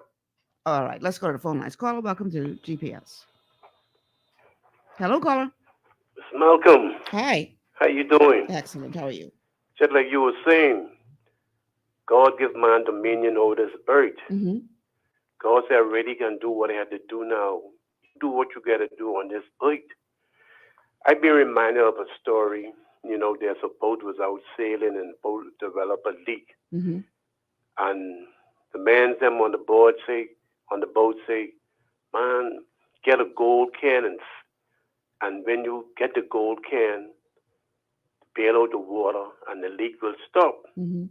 All right, let's go to the phone lines. Caller, welcome to GPS. Hello, caller. It's Malcolm. Hi. How you doing? Excellent. How are you? Just like you were saying, God gives man dominion over this earth. Mm-hmm. God said, I already can do what I had to do now. Do what you got to do on this earth. I've been reminded of a story. There's a boat was out sailing and the boat developed a leak. Mm-hmm. And the man them on the boat say, man, get a gold can and when you get the gold can, bail out the water and the leak will stop. Mm-hmm.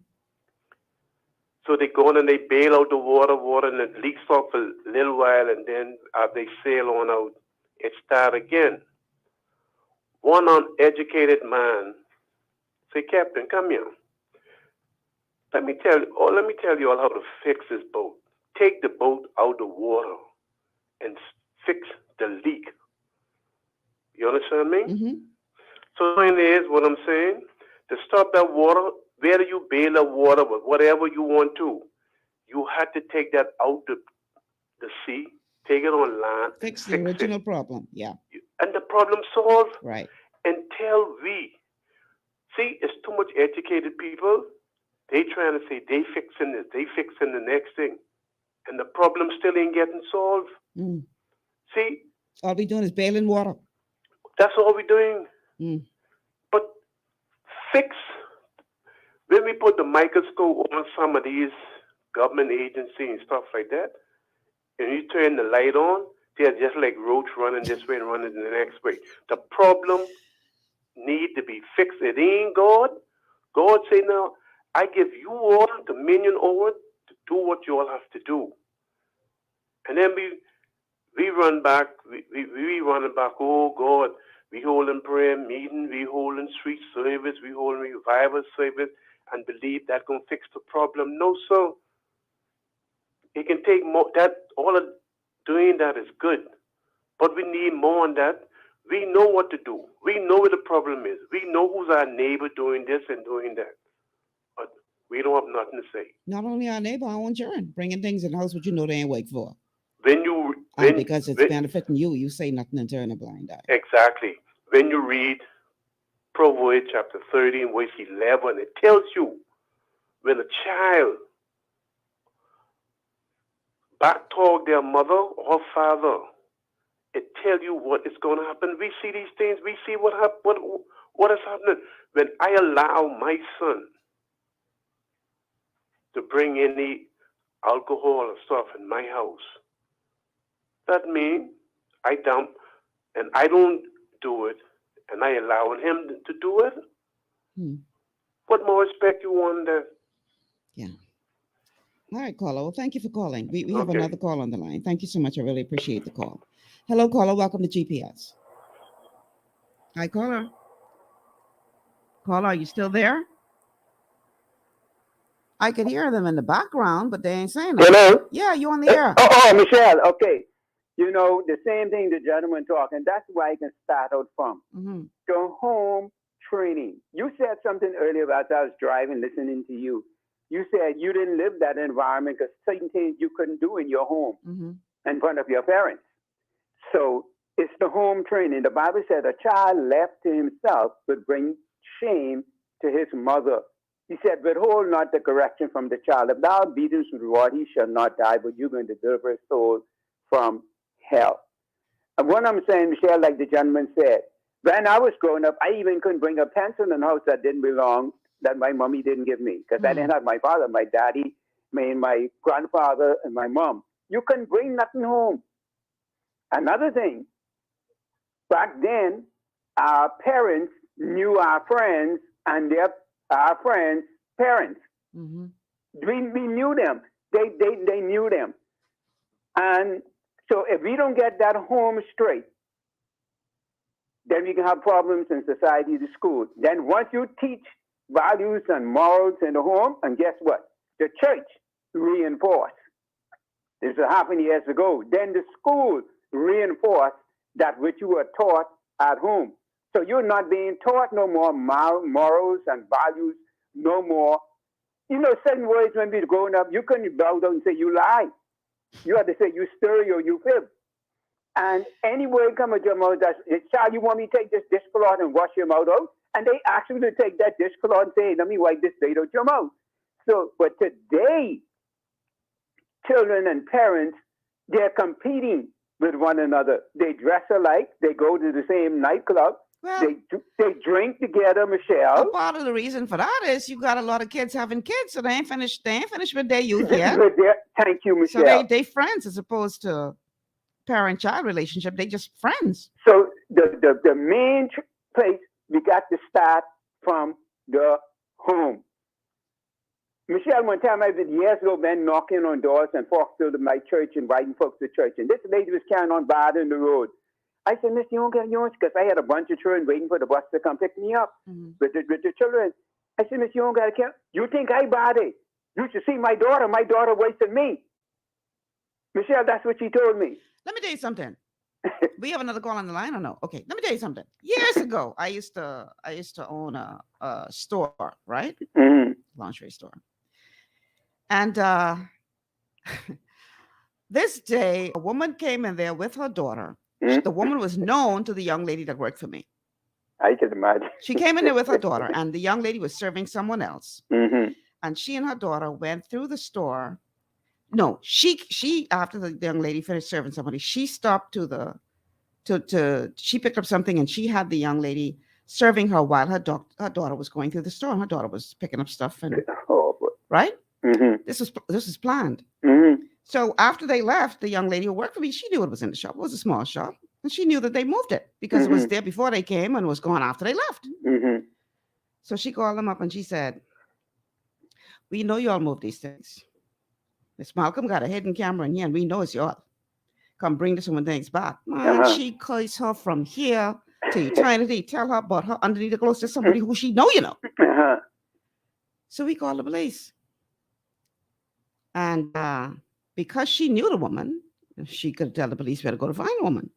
So they go and they bail out the water, and the leak stops for a little while, and then as they sail on out, it starts again. One uneducated man say, Captain, come here. Let me tell you all how to fix this boat. Take the boat out of the water and fix the leak. You understand me? Mm-hmm. So in there is what I'm saying. To stop that water, whether you bail the water, but whatever you want to, you have to take that out the sea, take it on land. Fix the original problem. Yeah. And the problem solved. Right. Until it's too much educated people. They trying to say they fixing this, they fixing the next thing. And the problem still ain't getting solved. Mm. See? All we doing is bailing water. That's all we're doing. Mm. But when we put the microscope on some of these government agencies and stuff like that, and you turn the light on, they're just like roach running this way and running the next way. The problem need to be fixed. It ain't God. God say, now, I give you all dominion over to do what you all have to do. And then we run back, we running back, oh God, we holding prayer meeting, we holding street service, we holding revival service, and believe that gonna fix the problem. No, sir. It can take more. That all of doing that is good, but we need more on that. We know what to do. We know what the problem is. We know who's our neighbor doing this and doing that, but we don't have nothing to say. Not only our neighbor, our own children, bringing things in the house which you know they ain't wake for. Because it's benefiting you say nothing and turn a blind eye. Exactly. When you read Proverbs chapter 13, verse 11, it tells you when a child backtalk their mother or father, It tells you what is going to happen. We see these things. We see what is happening. When I allow my son to bring any alcohol or stuff in my house, that means I dump and I don't do it, and I allow him to do it. What more respect you want there? Yeah. All right, caller. Well, thank you for calling. We have Okay. another call on the line. Thank you so much. I really appreciate the call. Hello, caller. Welcome to GPS. Hi, caller. Caller, are you still there? I could hear them in the background, but they ain't saying nothing. Hello? Yeah, you on the air. Oh, Michelle. Okay. You know, the same thing the gentleman talking. That's where I can start out from. Mm-hmm. Go home training. You said something earlier about I was driving, listening to you. You said you didn't live that environment because certain things you couldn't do in your home in front of your parents. So it's the home training. The Bible said a child left to himself would bring shame to his mother. He said, withhold not the correction from the child. If thou beatest with rod, he shall not die, but you're going to deliver his soul from hell. And what I'm saying, Michelle, like the gentleman said, when I was growing up, I even couldn't bring a pencil in the house that didn't belong, that my mommy didn't give me, because I didn't have my father, my daddy, my grandfather, and my mom. You couldn't bring nothing home. Another thing, back then, our parents knew our friends and our friends' parents. We knew them. They knew them. And so if we don't get that home straight, then we can have problems in society, the school. Then once you teach values and morals in the home, and guess what? The church reinforced. This happened years ago. Then the school reinforced that which you were taught at home. So you're not being taught no more morals and values, no more. You know, certain words when we were growing up, you couldn't bow down and say you lie. You had to say you stereo, you fib. And any word come out your mouth that's, child, you want me to take this dishcloth and wash your mouth out? And they ask you to take that dishcloth and say, let me wipe this plate out your mouth. So, but today, children and parents, they're competing with one another. They dress alike. They go to the same nightclub. Well, they drink together, Michelle. A part of the reason for that is you got a lot of kids having kids, so they ain't finished with their youth yet. Thank you, Michelle. So they friends as opposed to parent-child relationship. They just friends. So the main place we got to start from the home. Michelle, one time I did years ago, been knocking on doors and folks to my church, inviting folks to church. And this lady was carrying on bad in the road. I said, Miss, you don't get yours? Because I had a bunch of children waiting for the bus to come pick me up with the children. I said, Miss, you don't got a care? You think I body? You should see my daughter. My daughter wasted me. Michelle, that's what she told me. Let me tell you something. We have another call on the line or no? Okay, let me tell you something. Years ago, I used to own a store, right? Lingerie store. And this day, a woman came in there with her daughter. The woman was known to the young lady that worked for me. I can imagine. She came in there with her daughter, and the young lady was serving someone else. And she and her daughter went through the store. No, she after the young lady finished serving somebody, she stopped she picked up something, and she had the young lady serving her while her daughter was going through the store, and her daughter was picking up stuff. And right? This was planned. So after they left, the young lady who worked for me, she knew it was in the shop. It was a small shop. And she knew that they moved it because it was there before they came and was gone after they left. So she called them up and she said, we know you all moved these things. Miss Malcolm got a hidden camera in here and we know it's yours. Come bring this woman things back. Man, she calls her from here to eternity. Tell her about her underneath the clothes to somebody who she know you know. So we called the police. And because she knew the woman, she could tell the police where to go to find the woman.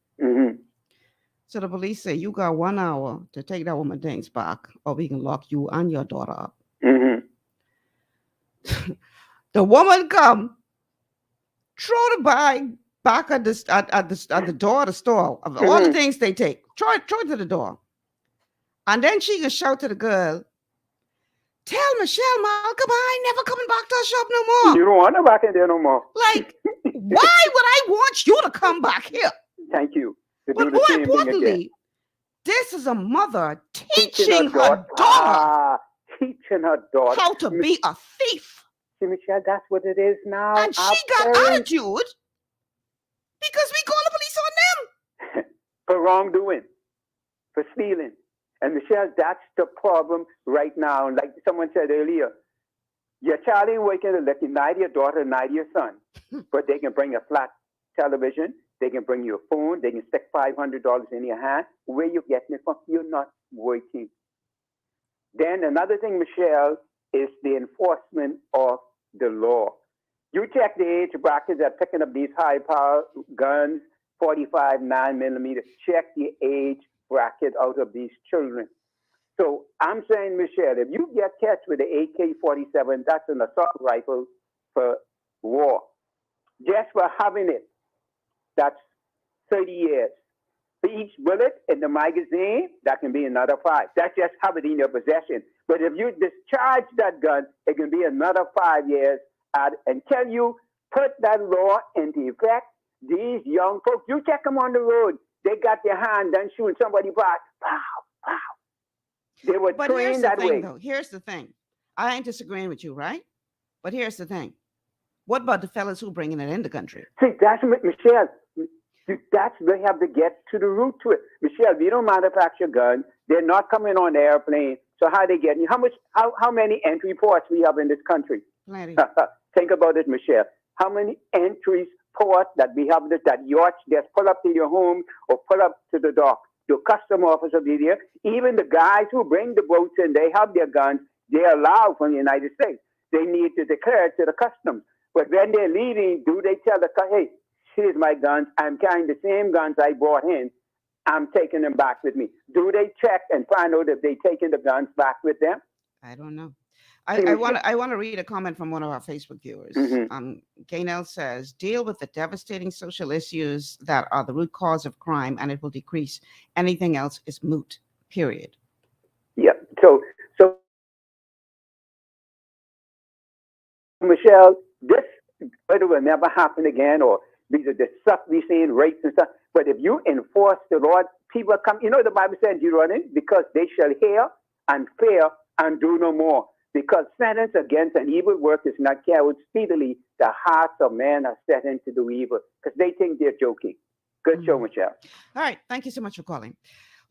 So the police say, you got 1 hour to take that woman things back, or we can lock you and your daughter up. The woman come, throw the bag back at the door of the store of all the things they take. Throw it to the door. And then she can shout to the girl, tell Michelle Malcolm I ain't never coming back to her shop no more. You don't want her back in there no more. Like, why would I want you to come back here? Thank you. to But do the more same thing again. importantly, this is a mother teaching her daughter teaching her daughter how to be a thief. See, Michelle, that's what it is now. And she got attitude because we call the police on them. For wrongdoing, for stealing. And Michelle, that's the problem right now. Like someone said earlier, your child ain't working to let you neither your daughter, neither your son. But they can bring a flat television, they can bring you a phone, they can stick $500 in your hand. Where you getting it from? You're not working. Then another thing, Michelle, is the enforcement of the law. You check the age brackets that are picking up these high-power guns, 45, 9mm. Check the age bracket out of these children. So I'm saying, Michelle, if you get catch with the AK-47, that's an assault rifle for war. Just for having it, that's 30 years. For each bullet in the magazine, that can be another 5. That's just have it in your possession. But if you discharge that gun, it can be another 5 years. Until you put that law into effect, these young folks, you check them on the road, they got their hand done shooting somebody back. Pow, pow. They were trained that way. Though. Here's the thing. I ain't disagreeing with you, right? But here's the thing. What about the fellas who bringing it in the country? See, that's Michelle. That's they have to get to the root to it. Michelle, we don't manufacture guns. They're not coming on the airplane. So how they getting? How many entry ports we have in this country? Plenty. Think about it, Michelle. How many entries ports that we have that yachts just pull up to your home or pull up to the dock? The custom officer be there. Even the guys who bring the boats in, they have their guns. They allow from the United States. They need to declare it to the customs. But when they're leaving, do they tell the hey, here's my guns. I'm carrying the same guns I brought in. I'm taking them back with me. Do they check and find out if they're taking the guns back with them? I don't know. I want to read a comment from one of our Facebook viewers. Gaynell says, deal with the devastating social issues that are the root cause of crime and it will decrease. Anything else is moot, period. Yeah. So Michelle, this will never happen again, or these are the stuff we see in rapes and stuff. But if you enforce the law, people come, the Bible says you run it because they shall hear and fear and do no more. Because sentence against an evil work is not carried speedily, the hearts of men are set into do evil because they think they're joking. Good show, Michelle. All right. Thank you so much for calling.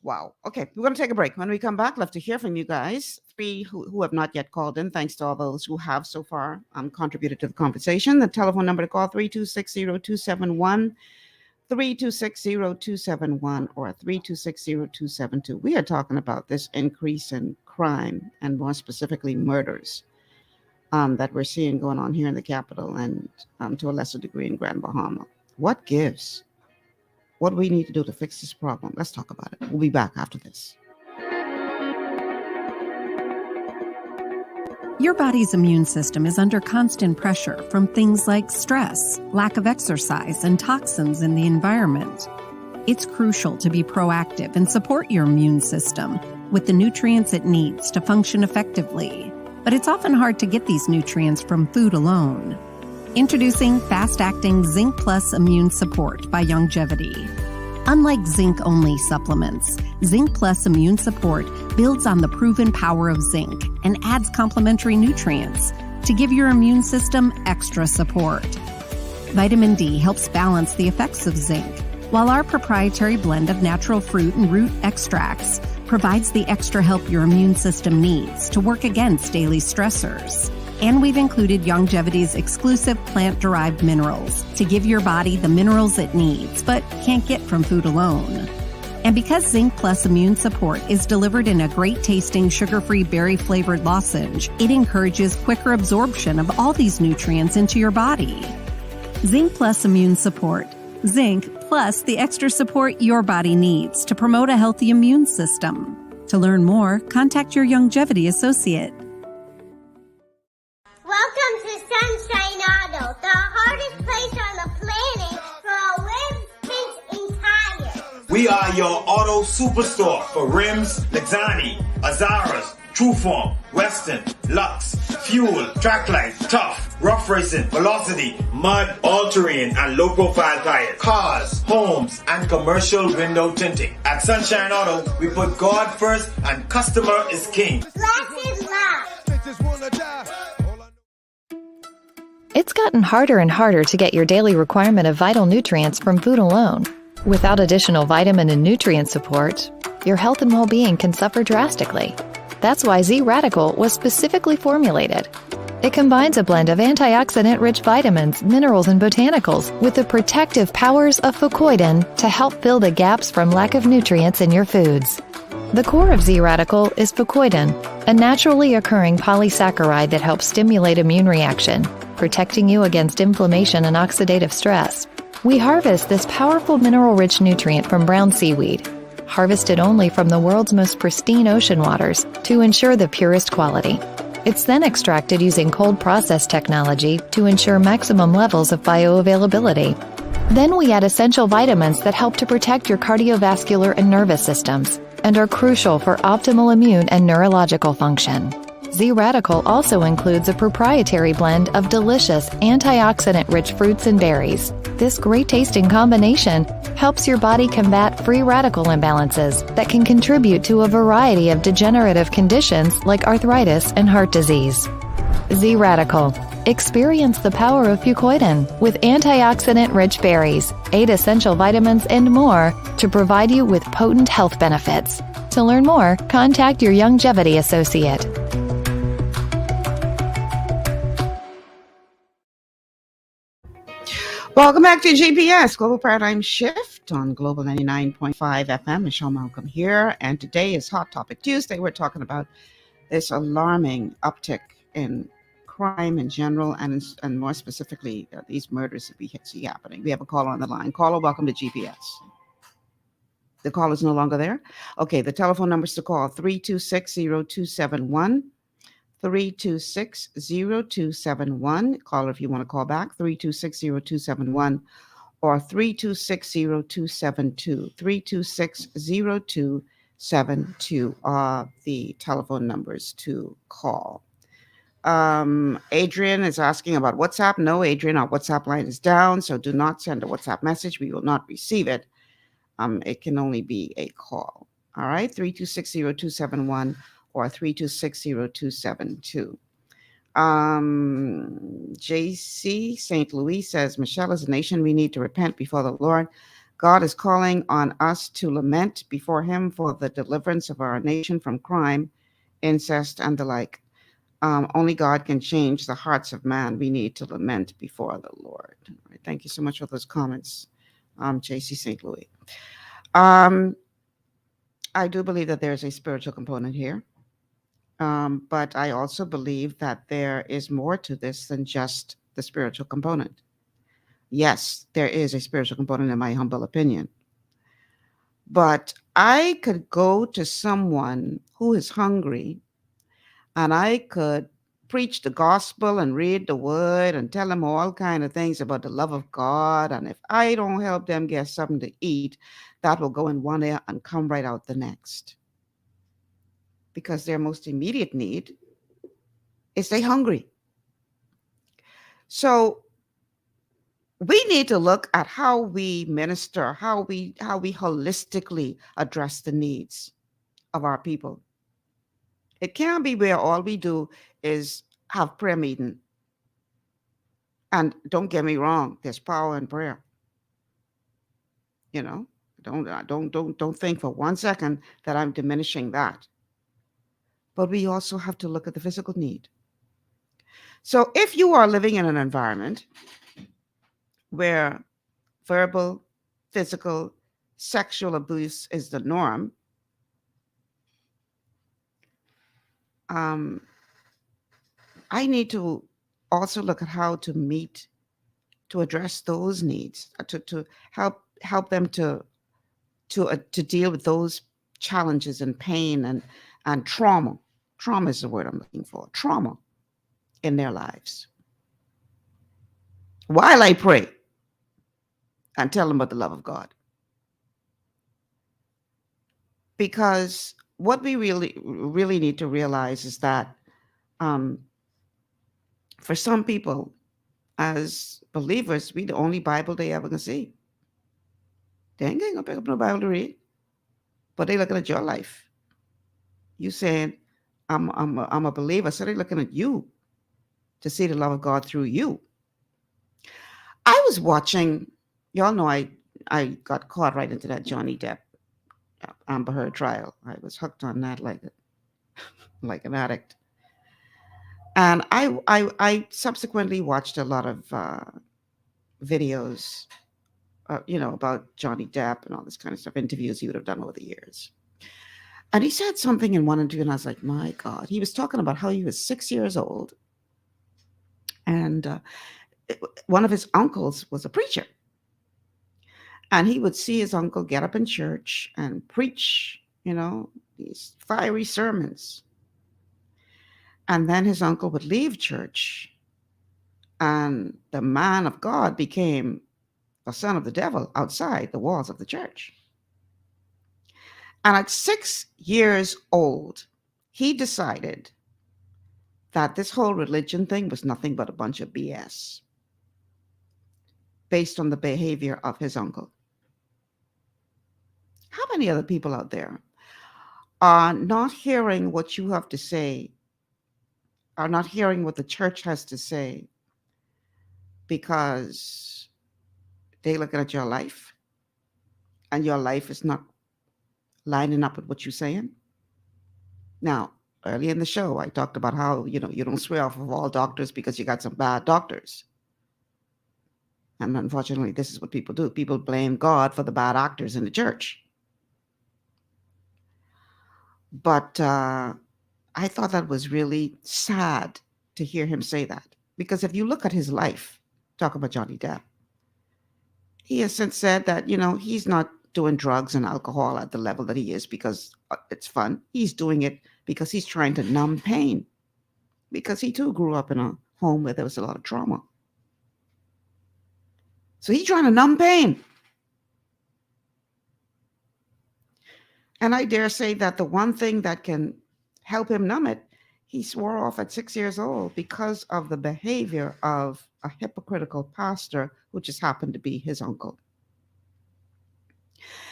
Wow. Okay. We're going to take a break. When we come back, love to hear from you guys. 3 who have not yet called in. Thanks to all those who have so far contributed to the conversation. The telephone number to call 3260271. 3260271 or 3260272. We are talking about this increase in crime and more specifically murders that we're seeing going on here in the capital and to a lesser degree in Grand Bahama. What gives? What do we need to do to fix this problem? Let's talk about it. We'll be back after this. Your body's immune system is under constant pressure from things like stress, lack of exercise, and toxins in the environment. It's crucial to be proactive and support your immune system with the nutrients it needs to function effectively. But it's often hard to get these nutrients from food alone. Introducing fast-acting Zinc Plus Immune Support by Longevity. Unlike zinc-only supplements, Zinc Plus Immune Support builds on the proven power of zinc and adds complementary nutrients to give your immune system extra support. Vitamin D helps balance the effects of zinc, while our proprietary blend of natural fruit and root extracts provides the extra help your immune system needs to work against daily stressors. And we've included Longevity's exclusive plant-derived minerals to give your body the minerals it needs, but can't get from food alone. And because Zinc Plus Immune Support is delivered in a great-tasting, sugar-free, berry-flavored lozenge, it encourages quicker absorption of all these nutrients into your body. Zinc Plus Immune Support. Zinc plus the extra support your body needs to promote a healthy immune system. To learn more, contact your Longevity associate. Welcome to Sunshine Auto, the hardest place on the planet for rims, tints, and tires. We are your auto superstore for rims, Lexani, Azaras, Trueform, Weston, Lux, fuel, track life, tough, rough racing, velocity, mud, all-terrain, and low-profile tires, cars, homes, and commercial window tinting. At Sunshine Auto, we put God first and customer is king. Less is love. It's gotten harder and harder to get your daily requirement of vital nutrients from food alone. Without additional vitamin and nutrient support, your health and well-being can suffer drastically. That's why Z-Radical was specifically formulated. It combines a blend of antioxidant-rich vitamins, minerals, and botanicals with the protective powers of fucoidan to help fill the gaps from lack of nutrients in your foods. The core of Z-Radical is fucoidan, a naturally occurring polysaccharide that helps stimulate immune reaction, protecting you against inflammation and oxidative stress. We harvest this powerful mineral-rich nutrient from brown seaweed, harvested only from the world's most pristine ocean waters to ensure the purest quality. It's then extracted using cold process technology to ensure maximum levels of bioavailability. Then we add essential vitamins that help to protect your cardiovascular and nervous systems and are crucial for optimal immune and neurological function. Z-Radical also includes a proprietary blend of delicious antioxidant-rich fruits and berries. This great-tasting combination helps your body combat free radical imbalances that can contribute to a variety of degenerative conditions like arthritis and heart disease. Z-Radical. Experience the power of fucoidan with antioxidant-rich berries, 8 essential vitamins, and more to provide you with potent health benefits. To learn more, contact your Longevity associate. Welcome back to GPS, Global Paradigm Shift on Global 99.5 FM. Michelle Malcolm here, and today is Hot Topic Tuesday. We're talking about this alarming uptick in crime in general, and more specifically, these murders that we see happening. We have a caller on the line. Caller, welcome to GPS. The call is no longer there? Okay, the telephone numbers to call, 326-0271. 326-0271. Call if you want to call back, 326-0271 or 326-0272. 326-0272 are the telephone numbers to call. Adrian is asking about WhatsApp. No, Adrian, our WhatsApp line is down, so do not send a WhatsApp message. We will not receive it. It can only be a call. All right, 326-0271. or 326-0272. JC St. Louis says, Michelle, as a nation, we need to repent before the Lord. God is calling on us to lament before him for the deliverance of our nation from crime, incest, and the like. Only God can change the hearts of man. We need to lament before the Lord. All right, thank you so much for those comments, JC St. Louis. I do believe that there's a spiritual component here. But I also believe that there is more to this than just the spiritual component. Yes, there is a spiritual component in my humble opinion. But I could go to someone who is hungry and I could preach the gospel and read the word and tell them all kind of things about the love of God. And if I don't help them get something to eat, that will go in one ear and come right out the next. Because their most immediate need is they hungry. So we need to look at how we minister, how we holistically address the needs of our people. It can't be where all we do is have prayer meeting. And don't get me wrong, there's power in prayer. You know, don't think for 1 second that I'm diminishing that. But we also have to look at the physical need. So if you are living in an environment where verbal, physical, sexual abuse is the norm, I need to also look at how to address those needs, to help them to deal with those challenges and pain and trauma. Trauma is the word I'm looking for. Trauma in their lives. While I pray and tell them about the love of God. Because what we really need to realize is that For some people, as believers, we the only Bible they ever gonna see. They ain't gonna pick up no Bible to read, but they looking at your life. You saying, I'm a believer, so they looking at you to see the love of God through you. I was watching, y'all know I got caught right into that Johnny Depp Amber Heard trial. I was hooked on that like an addict. And I subsequently watched a lot of videos, about Johnny Depp and all this kind of stuff, interviews he would have done over the years. And he said something in one interview, and I was like, my God. He was talking about how he was 6 years old, and one of his uncles was a preacher. And he would see his uncle get up in church and preach, these fiery sermons. And then his uncle would leave church, and the man of God became a son of the devil outside the walls of the church. And at 6 years old, he decided that this whole religion thing was nothing but a bunch of BS based on the behavior of his uncle. How many other people out there are not hearing what you have to say, are not hearing what the church has to say because they're looking at your life and your life is not lining up with what you're saying? Now, early in the show, I talked about how, you don't swear off of all doctors because you got some bad doctors. And unfortunately, this is what people do. People blame God for the bad actors in the church. But I thought that was really sad to hear him say that. Because if you look at his life, talk about Johnny Depp, he has since said that, he's not doing drugs and alcohol at the level that he is because it's fun. He's doing it because he's trying to numb pain. Because he too grew up in a home where there was a lot of trauma. So he's trying to numb pain. And I dare say that the one thing that can help him numb it, he swore off at 6 years old because of the behavior of a hypocritical pastor who just happened to be his uncle.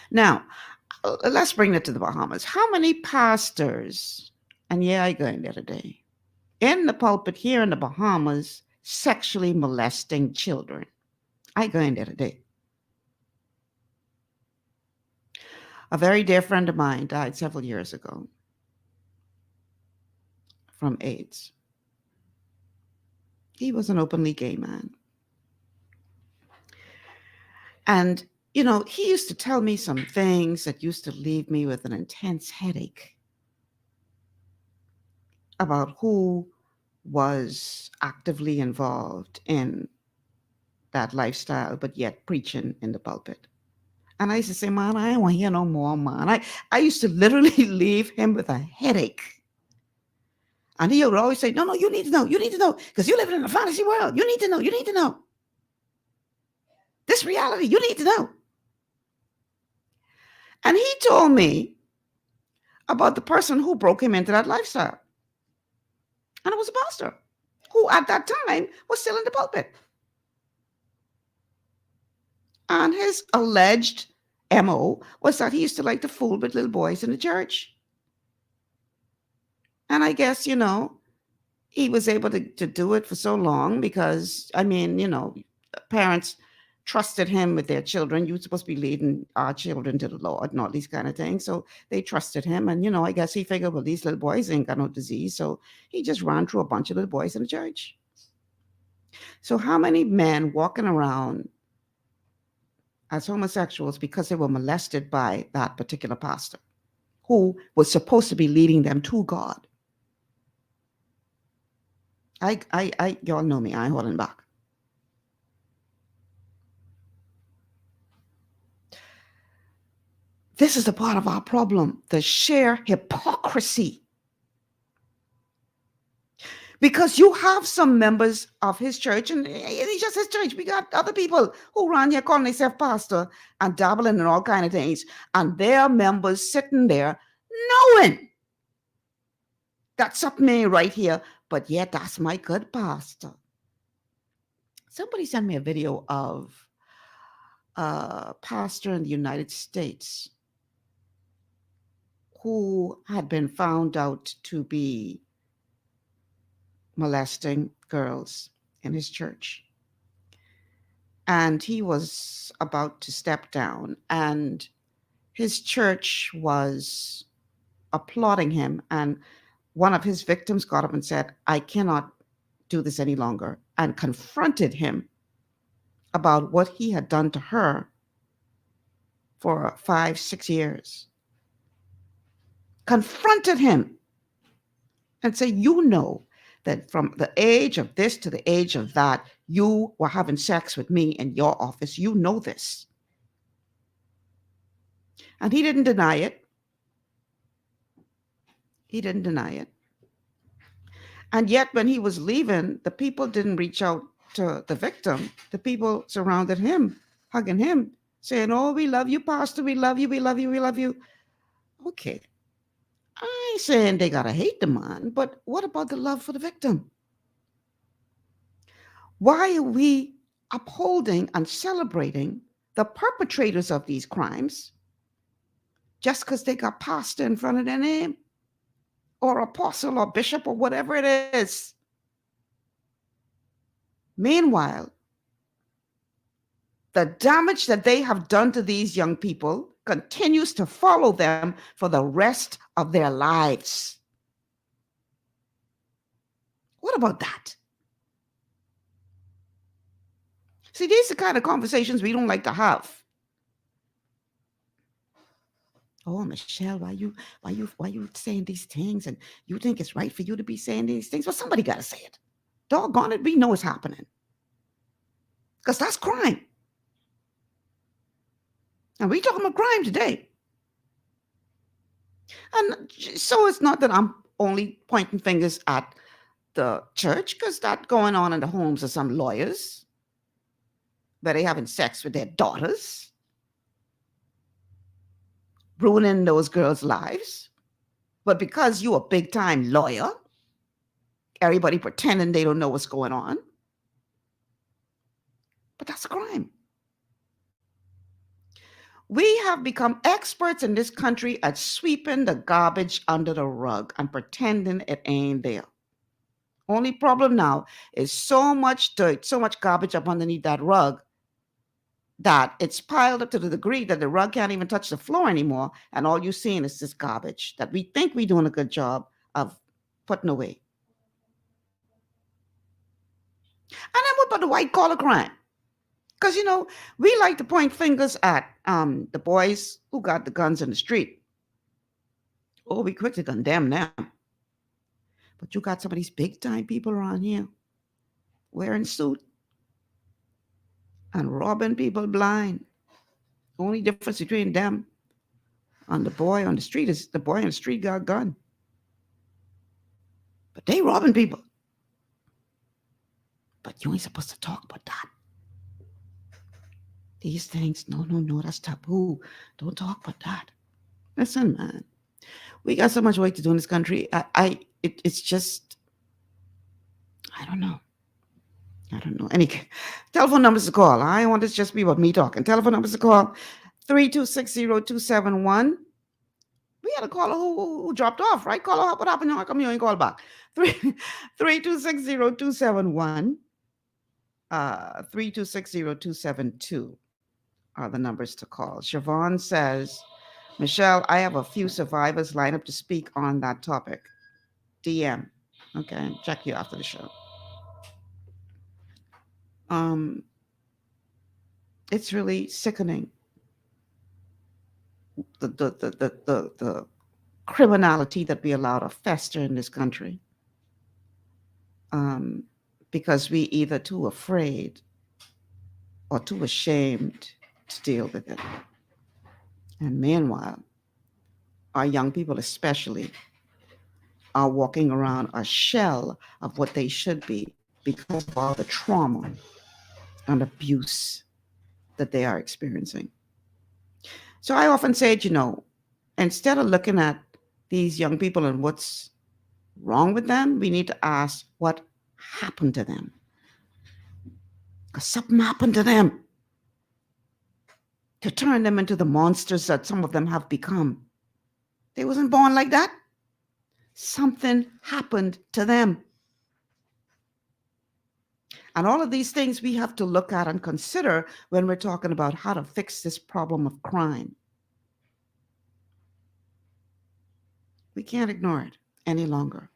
Now, let's bring it to the Bahamas. How many pastors, and yeah, I go in there today, in the pulpit here in the Bahamas, sexually molesting children? I go in there today. A very dear friend of mine died several years ago from AIDS. He was an openly gay man. And, he used to tell me some things that used to leave me with an intense headache about who was actively involved in that lifestyle, but yet preaching in the pulpit. And I used to say, man, I don't want to hear no more, man. I used to literally leave him with a headache. And he would always say, no, you need to know, because you're living in a fantasy world. You need to know. This reality, you need to know. And he told me about the person who broke him into that lifestyle. And it was a pastor who at that time was still in the pulpit. And his alleged MO was that he used to like to fool with little boys in the church. And I guess, he was able to do it for so long because, parents trusted him with their children. You're supposed to be leading our children to the Lord and all these kind of things. So they trusted him. And, I guess he figured, well, these little boys ain't got no disease. So he just ran through a bunch of little boys in the church. So how many men walking around as homosexuals because they were molested by that particular pastor who was supposed to be leading them to God? Y'all know me, I ain't holding back. This is the part of our problem, the sheer hypocrisy. Because you have some members of his church, and it's just his church. We got other people who run here calling themselves pastor and dabbling in all kind of things. And their members sitting there knowing that something ain't right here, but yet that's my good pastor. Somebody sent me a video of a pastor in the United States who had been found out to be molesting girls in his church. And he was about to step down, and his church was applauding him. And one of his victims got up and said, I cannot do this any longer, and confronted him about what he had done to her for 5-6 years. Confronted him and said, you know that from the age of this to the age of that, you were having sex with me in your office. You know this. And he didn't deny it. He didn't deny it. And yet when he was leaving, the people didn't reach out to the victim. The people surrounded him, hugging him, saying, oh, we love you, Pastor. We love you. We love you. We love you. Okay. I ain't saying they got to hate the man, but what about the love for the victim? Why are we upholding and celebrating the perpetrators of these crimes just because they got pastor in front of their name, or apostle or bishop or whatever it is? Meanwhile, the damage that they have done to these young people continues to follow them for the rest of their lives. What about that? See, these are the kind of conversations we don't like to have. Oh, Michelle, why you saying these things? And you think it's right for you to be saying these things? Well, somebody got to say it. Doggone it, we know it's happening. Because that's crime. And we talking about crime today. And so it's not that I'm only pointing fingers at the church, because that's going on in the homes of some lawyers, where they having sex with their daughters, ruining those girls' lives. But because you a big-time lawyer, everybody pretending they don't know what's going on. But that's a crime. We have become experts in this country at sweeping the garbage under the rug and pretending it ain't there. Only problem now is so much dirt, so much garbage up underneath that rug that it's piled up to the degree that the rug can't even touch the floor anymore. And all you're seeing is this garbage that we think we're doing a good job of putting away. And then what about the white collar crime? Because, we like to point fingers at the boys who got the guns in the street. Oh, we quick to condemn them. But you got some of these big-time people around here wearing suits and robbing people blind. Only difference between them and the boy on the street is the boy on the street got a gun. But they robbing people. But you ain't supposed to talk about that. These things, no, that's taboo. Don't talk about that. Listen, man, we got so much work to do in this country. It's just, I don't know. Any telephone numbers to call. I want this just be about me talking. Telephone numbers to call: 3260271. We had a caller who dropped off, right? Caller, what happened? How come you ain't call back? 3260271. 3260272 are the numbers to call. Siobhan says, Michelle, I have a few survivors lined up to speak on that topic. DM. Okay, check you after the show. It's really sickening. The criminality that we allow to fester in this country. Because we either too afraid or too ashamed to deal with it. And meanwhile, our young people especially are walking around a shell of what they should be because of all the trauma and abuse that they are experiencing. So I often say, instead of looking at these young people and what's wrong with them, we need to ask what happened to them. Because something happened to them to turn them into the monsters that some of them have become. They wasn't born like that. Something happened to them. And all of these things we have to look at and consider when we're talking about how to fix this problem of crime. We can't ignore it any longer.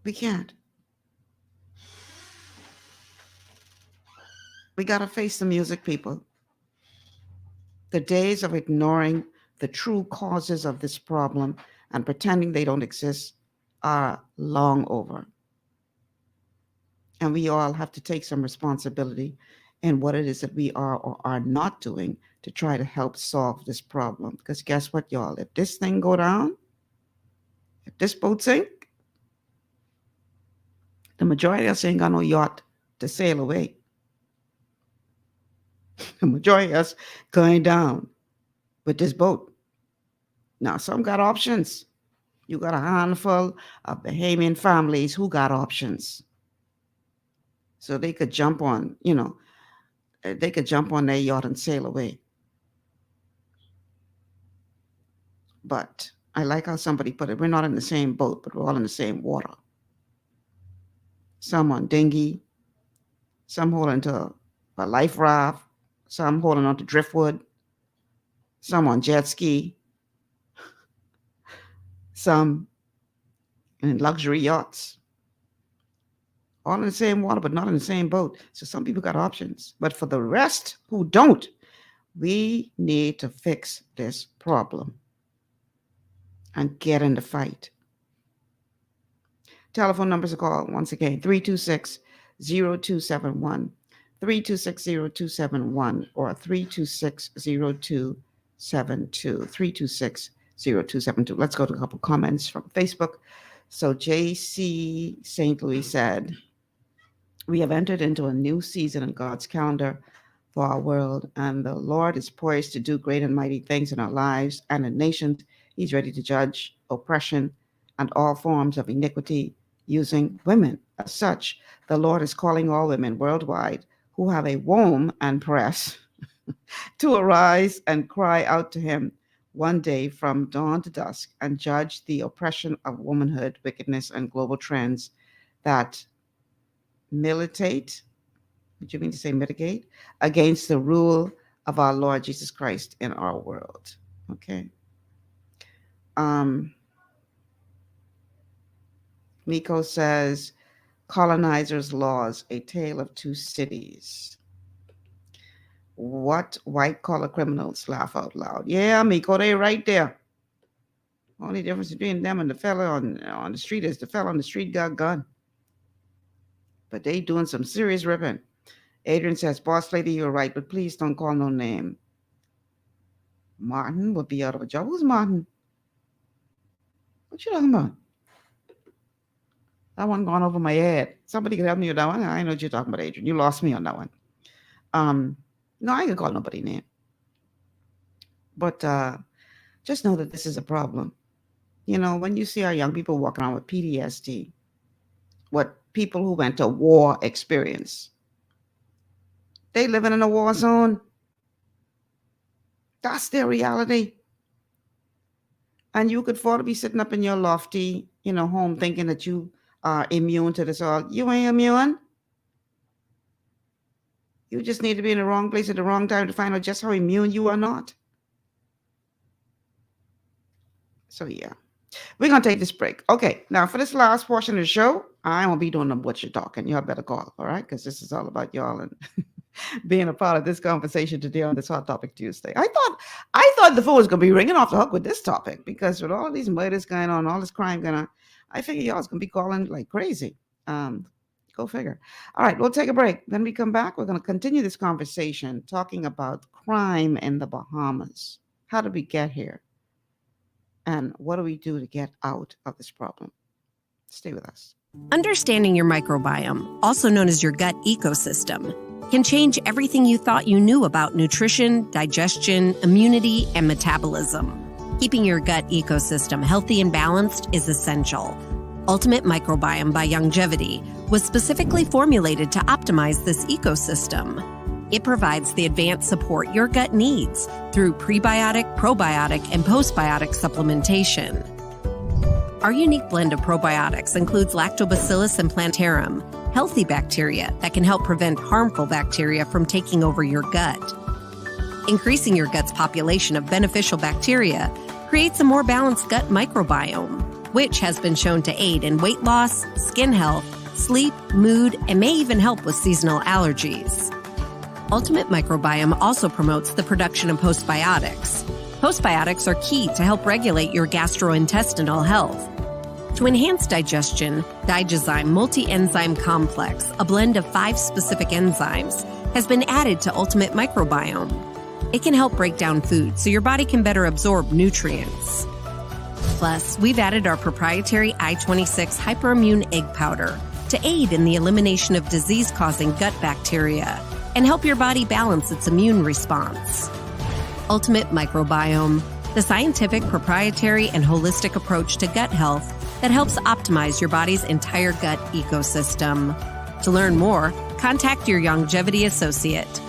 We can't. We got to face the music, people. The days of ignoring the true causes of this problem and pretending they don't exist are long over. And we all have to take some responsibility in what it is that we are or are not doing to try to help solve this problem. Because guess what, y'all? If this thing go down, if this boat sink, the majority of us ain't got no yacht to sail away. The majority of us going down with this boat. Now, some got options. You got a handful of Bahamian families who got options. So they could jump on, they could jump on their yacht and sail away. But I like how somebody put it. We're not in the same boat, but we're all in the same water. Some on dinghy, some holding to a life raft, some holding on to driftwood, some on jet ski, some in luxury yachts. All in the same water, but not in the same boat. So some people got options. But for the rest who don't, we need to fix this problem and get in the fight. Telephone numbers to call, once again, 326-0271, 326-0271, or 326-0272, 326-0272. Let's go to a couple comments from Facebook. So J.C. St. Louis said, we have entered into a new season in God's calendar for our world, and the Lord is poised to do great and mighty things in our lives and in nations. He's ready to judge oppression and all forms of iniquity using women. As such, the Lord is calling all women worldwide who have a womb and press to arise and cry out to him one day from dawn to dusk and judge the oppression of womanhood, wickedness, and global trends that mitigate against the rule of our Lord Jesus Christ in our world. Okay. Miko says, colonizers' laws, a tale of two cities. What white-collar criminals? Laugh out loud. Yeah, Miko, they right there. Only difference between them and the fella on the street is the fella on the street got a gun. But they doing some serious ripping. Adrian says, boss lady, you're right, but please don't call no name. Martin would be out of a job. Who's Martin? What you talking about? That one gone over my head. Somebody could help me with that one. I know what you're talking about, Adrian. You lost me on that one. No, I ain't gonna call nobody name. But just know that this is a problem. When you see our young people walking around with PTSD, what people who went to war experience, they living in a war zone. That's their reality. And you could afford to be sitting up in your lofty, home thinking that you are immune to this all. You ain't immune. You just need to be in the wrong place at the wrong time to find out just how immune you are not. So yeah, we're going to take this break. Okay, now for this last portion of the show, I won't be doing no butcher talking. Y'all better call, all right? Because this is all about y'all and being a part of this conversation today on this Hot Topic Tuesday. I thought the phone was going to be ringing off the hook with this topic because with all these murders going on, all this crime going on, I figure y'all's going to be calling like crazy. Go figure. All right, we'll take a break. When we come back, we're going to continue this conversation talking about crime in the Bahamas. How did we get here? And what do we do to get out of this problem? Stay with us. Understanding your microbiome, also known as your gut ecosystem, can change everything you thought you knew about nutrition, digestion, immunity, and metabolism. Keeping your gut ecosystem healthy and balanced is essential. Ultimate Microbiome by Longevity was specifically formulated to optimize this ecosystem. It provides the advanced support your gut needs through prebiotic, probiotic, and postbiotic supplementation. Our unique blend of probiotics includes Lactobacillus and Plantarum, healthy bacteria that can help prevent harmful bacteria from taking over your gut. Increasing your gut's population of beneficial bacteria creates a more balanced gut microbiome, which has been shown to aid in weight loss, skin health, sleep, mood, and may even help with seasonal allergies. Ultimate Microbiome also promotes the production of postbiotics. Postbiotics are key to help regulate your gastrointestinal health. To enhance digestion, Digizyme Multi-Enzyme Complex, a blend of 5 specific enzymes, has been added to Ultimate Microbiome. It can help break down food so your body can better absorb nutrients. Plus, we've added our proprietary I-26 hyperimmune egg powder to aid in the elimination of disease-causing gut bacteria and help your body balance its immune response. Ultimate Microbiome, the scientific, proprietary, and holistic approach to gut health that helps optimize your body's entire gut ecosystem. To learn more, contact your Longevity associate.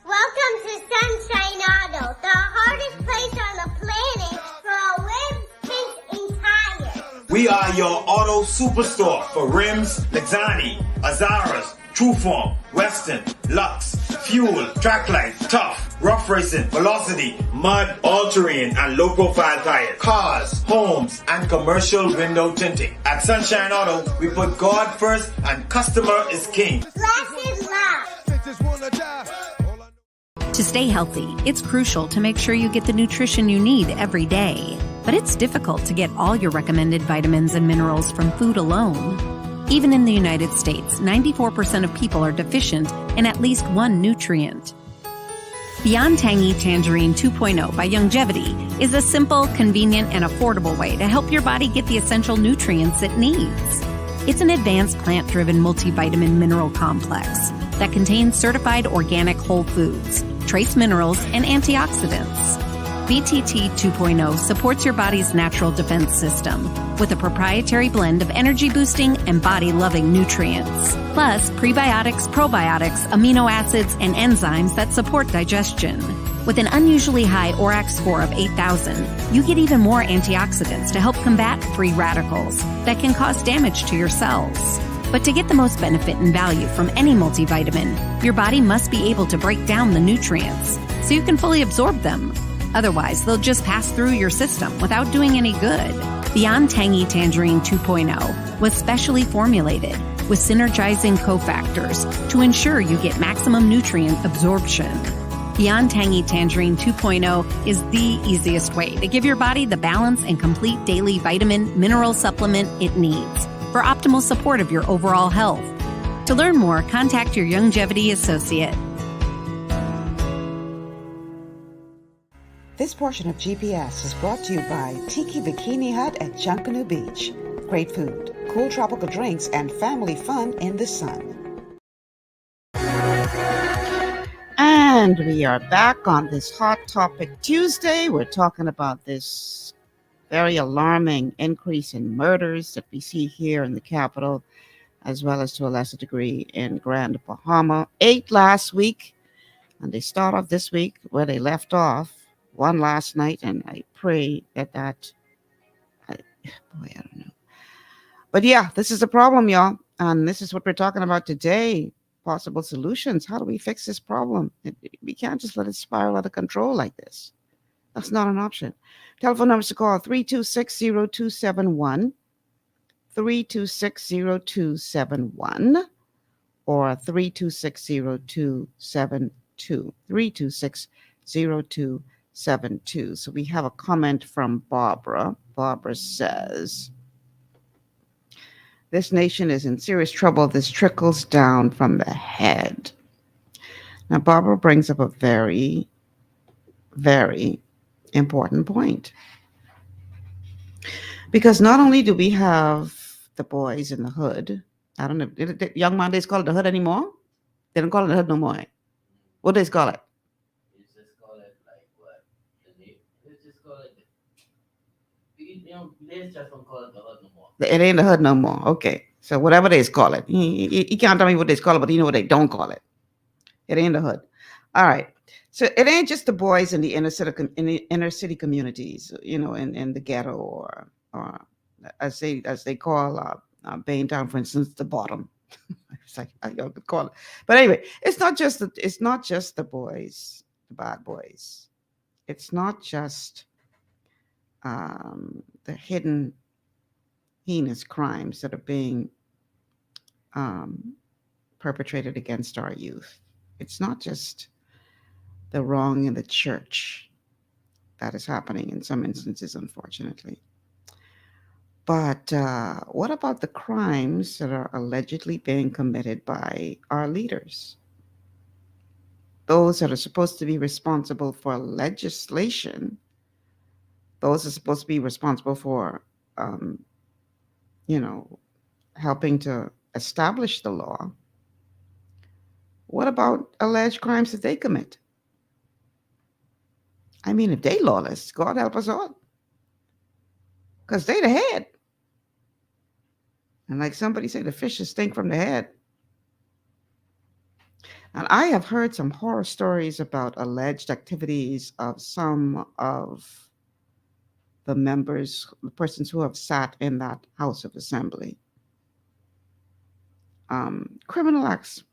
Welcome to Sunshine Auto, the hardest place on the planet for a rims, paint, and tires. We are your auto superstore for rims, Lexani, Azaras, Trueform, Western, Lux, Fuel, Tracklight, Tough, Rough Racing, Velocity, Mud, All-Terrain, and low-profile tires, cars, homes, and commercial window tinting. At Sunshine Auto, we put God first and customer is king. Blessed love. To stay healthy, it's crucial to make sure you get the nutrition you need every day. But it's difficult to get all your recommended vitamins and minerals from food alone. Even in the United States, 94% of people are deficient in at least one nutrient. Beyond Tangy Tangerine 2.0 by Longevity is a simple, convenient, and affordable way to help your body get the essential nutrients it needs. It's an advanced plant-driven multivitamin mineral complex that contains certified organic whole foods, trace minerals, and antioxidants. BTT 2.0 supports your body's natural defense system with a proprietary blend of energy-boosting and body-loving nutrients, plus prebiotics, probiotics, amino acids, and enzymes that support digestion. With an unusually high ORAC score of 8,000, you get even more antioxidants to help combat free radicals that can cause damage to your cells. But to get the most benefit and value from any multivitamin, your body must be able to break down the nutrients so you can fully absorb them. Otherwise, they'll just pass through your system without doing any good. Beyond Tangy Tangerine 2.0 was specially formulated with synergizing cofactors to ensure you get maximum nutrient absorption. Beyond Tangy Tangerine 2.0 is the easiest way to give your body the balance and complete daily vitamin mineral supplement it needs for optimal support of your overall health. To learn more, contact your Longevity associate. This portion of GPS is brought to you by Tiki Bikini Hut at Junkanoo Beach. Great food, cool tropical drinks, and family fun in the sun. And we are back on this Hot Topic Tuesday. We're talking about this very alarming increase in murders that we see here in the capital, as well as to a lesser degree in Grand Bahama. 8 last week, and they start off this week where they left off. 1 last night, and I pray that I don't know. But yeah, this is a problem, y'all. And this is what we're talking about today. Possible solutions. How do we fix this problem? We can't just let it spiral out of control like this. That's not an option. Telephone numbers to call 326-0271, 326-0271, or 326-0272, 326-0272. So we have a comment from Barbara. Barbara says, this nation is in serious trouble. This trickles down from the head. Now, Barbara brings up a very, very important point. Because not only do we have the boys in the hood, I don't know, young man, they call it the hood anymore? They don't call it the hood no more. What do they call it? It ain't the hood no more. Okay. So whatever they call it. He can't tell me what they call it, but you know what they don't call it. It ain't the hood. All right. So it ain't just the boys in the inner city communities, in the ghetto or as they call Baintown, for instance, the bottom. It's like I could call it. But anyway, it's not just the boys, the bad boys. It's not just the hidden heinous crimes that are being perpetrated against our youth. It's not just the wrong in the church that is happening in some instances, unfortunately. But what about the crimes that are allegedly being committed by our leaders? Those that are supposed to be responsible for legislation, those are supposed to be responsible for, helping to establish the law. What about alleged crimes that they commit? I mean, if they lawless, God help us all. Because they the head. And like somebody said, the fishes stink from the head. And I have heard some horror stories about alleged activities of some of the members, the persons who have sat in that House of Assembly. Criminal acts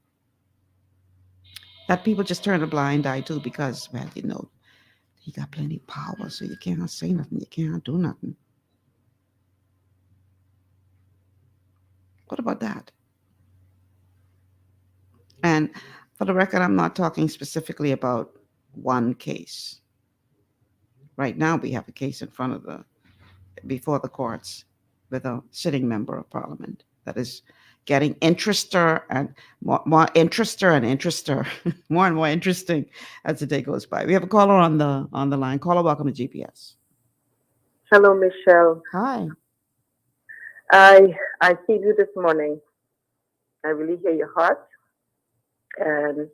that people just turn a blind eye to because, well, he got plenty of power, so you cannot say nothing, you cannot do nothing. What about that? And for the record, I'm not talking specifically about one case. Right now, we have a case before the courts with a sitting member of parliament that is getting interester and more interester and interester, more and more interesting as the day goes by. We have a caller on the line. Caller, welcome to GPS. Hello, Michelle. Hi. I see you this morning. I really hear your heart, and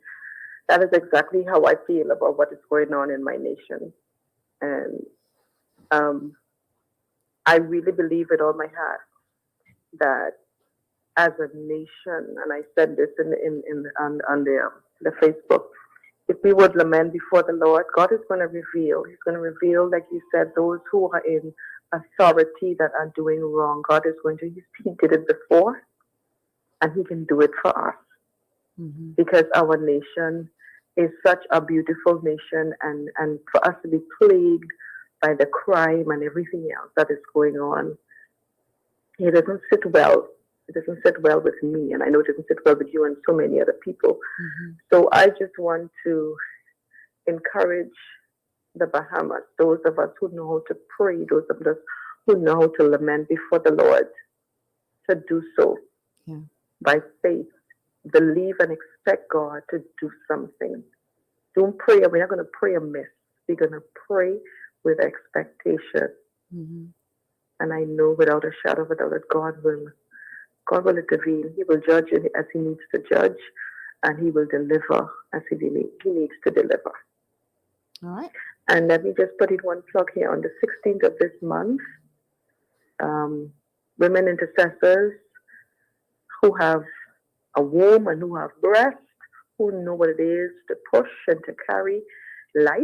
that is exactly how I feel about what is going on in my nation. And I really believe with all my heart that as a nation, and I said this on the Facebook, if we would lament before the Lord, God is going to reveal. He's going to reveal, like you said, those who are in authority that are doing wrong. God is going to. He did it before, and He can do it for us. Mm-hmm. Because our nation is such a beautiful nation, and for us to be plagued by the crime and everything else that is going on, it doesn't sit well. It doesn't sit well with me, and I know it doesn't sit well with you and so many other people. Mm-hmm. So I just want to encourage the Bahamas, those of us who know how to pray, those of us who know how to lament before the Lord, to do so by faith. Believe and expect God to do something. Don't pray. We're not going to pray amiss. We're going to pray with expectation. Mm-hmm. And I know without a shadow of a doubt that God will intervene. He will judge as He needs to judge, and He will deliver as He needs to deliver. All right. And let me just put in one plug here. On the 16th of this month, women intercessors who have a womb and who have breasts, who know what it is to push and to carry life,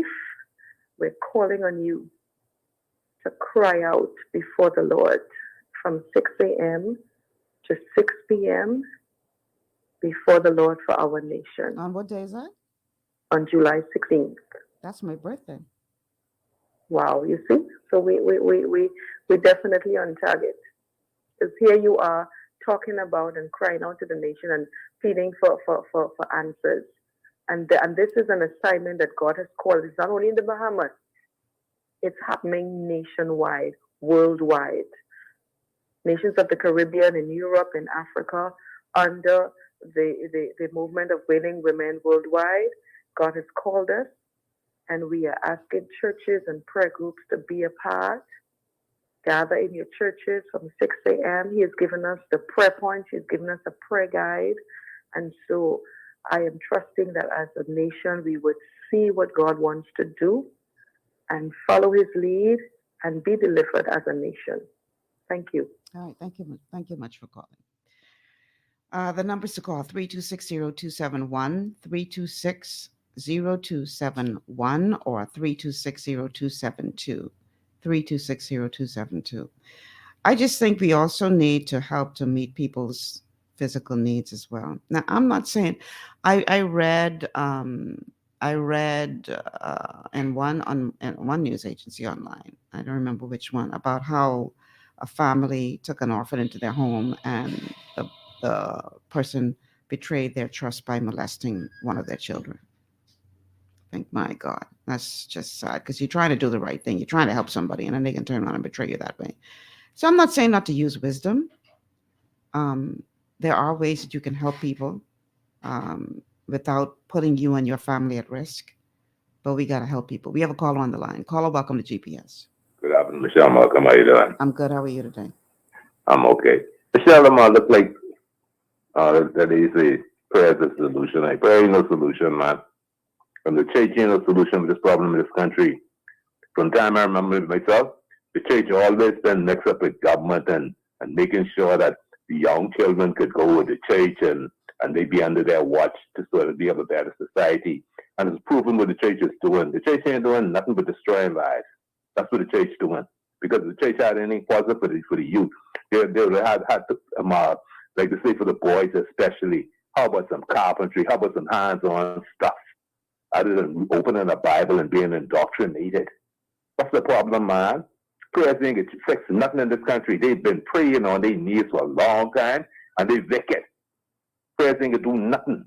we're calling on you to cry out before the Lord from 6 a.m. to 6 p.m. before the Lord for our nation. On what day is that? On July 16th. That's my birthday. Wow, you see? So we definitely on target. Because here you are talking about and crying out to the nation and pleading for answers. And this is an assignment that God has called. It's not only in the Bahamas. It's happening nationwide, worldwide. Nations of the Caribbean, in Europe, in Africa, under the movement of winning women worldwide, God has called us, and we are asking churches and prayer groups to be a part. Gather in your churches from 6 a.m. He has given us the prayer points. He's given us a prayer guide. And so I am trusting that as a nation, we would see what God wants to do and follow His lead and be delivered as a nation. Thank you. All right. Thank you much for calling. The numbers to call 326-0271, 326-0271, or 326-0272, 326-0272. I just think we also need to help to meet people's physical needs as well. Now, I'm not saying I read in one news agency online, I don't remember which one, about how a family took an orphan into their home and the person betrayed their trust by molesting one of their children. I think, my God, that's just sad, because you're trying to do the right thing. You're trying to help somebody, and then they can turn around and betray you that way. So I'm not saying not to use wisdom. There are ways that you can help people without putting you and your family at risk. But we got to help people. We have a caller on the line. Caller, welcome to GPS. Good afternoon, Michelle Malcolm. How you doing? I'm good. How are you today? I'm okay. Michelle, look like that they say prayer is the solution. Like, prayer ain't no solution, man. And the church ain't no solution to this problem in this country. From time I remember myself, the church always been mixed up with government and making sure that the young children could go with the church and they be under their watch to sort of be of a better society. And it's proven what the church is doing. The church ain't doing nothing but destroying lives. That's what the church is doing. Because if the church had anything positive for the youth, they would have had to, like to say for the boys especially, how about some carpentry? How about some hands-on stuff? Other than opening a Bible and being indoctrinated. What's the problem, man? Prayers ain't get fixed nothing in this country. They've been praying on their knees for a long time, and they wicked. Prayers ain't gonna do nothing.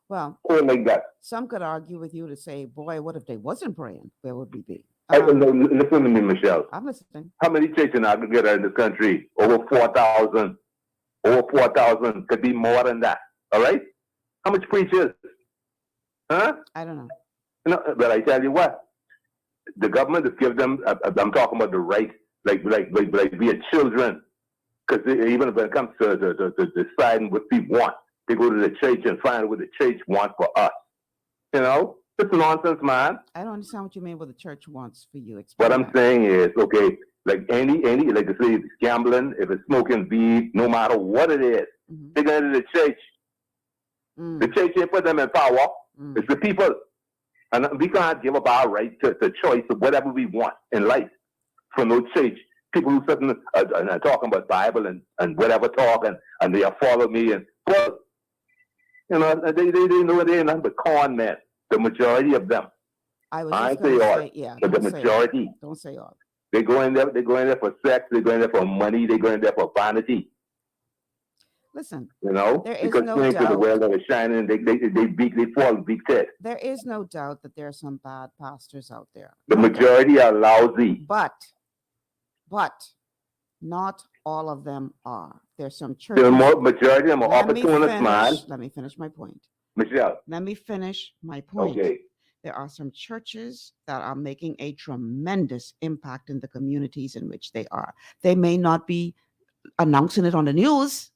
Well, like that. Some could argue with you to say, boy, what if they wasn't praying? Where would we be? Listen to me, Michelle. I'm listening. How many churches in aggregate are in this country? Over 4,000. Over 4,000. Could be more than that. All right? How much preachers? Huh? I don't know. No, but I tell you what, the government has given them, I'm talking about the right, like we are children. Because even when it comes to deciding what we want, they go to the church and find what the church wants for us. You know? It's nonsense, man. I don't understand what you mean what the church wants for you. What I'm saying is, okay, like any, like I say, if it's gambling, if it's smoking weed, no matter what it is, they go to the church. The church ain't put them in power. It's the people. And we can't give up our right to choice of whatever we want in life for no church. People who sitting and talking about Bible and whatever talk and they follow me and well, you know, they know they're nothing but con men. The majority of them. I say all, yeah, but the majority. Don't say all. They go in there for sex, they go in there for money, they go in there for vanity. Listen, you know, there is because no things doubt. of the world that are shining, they fall weak dead. There is no doubt that there are some bad pastors out there. The majority are lousy. But not all of them are. There's some churches. The majority of them are opportunists, man. Let me finish my point. Michelle. Let me finish my point. Okay. There are some churches that are making a tremendous impact in the communities in which they are. They may not be announcing it on the news,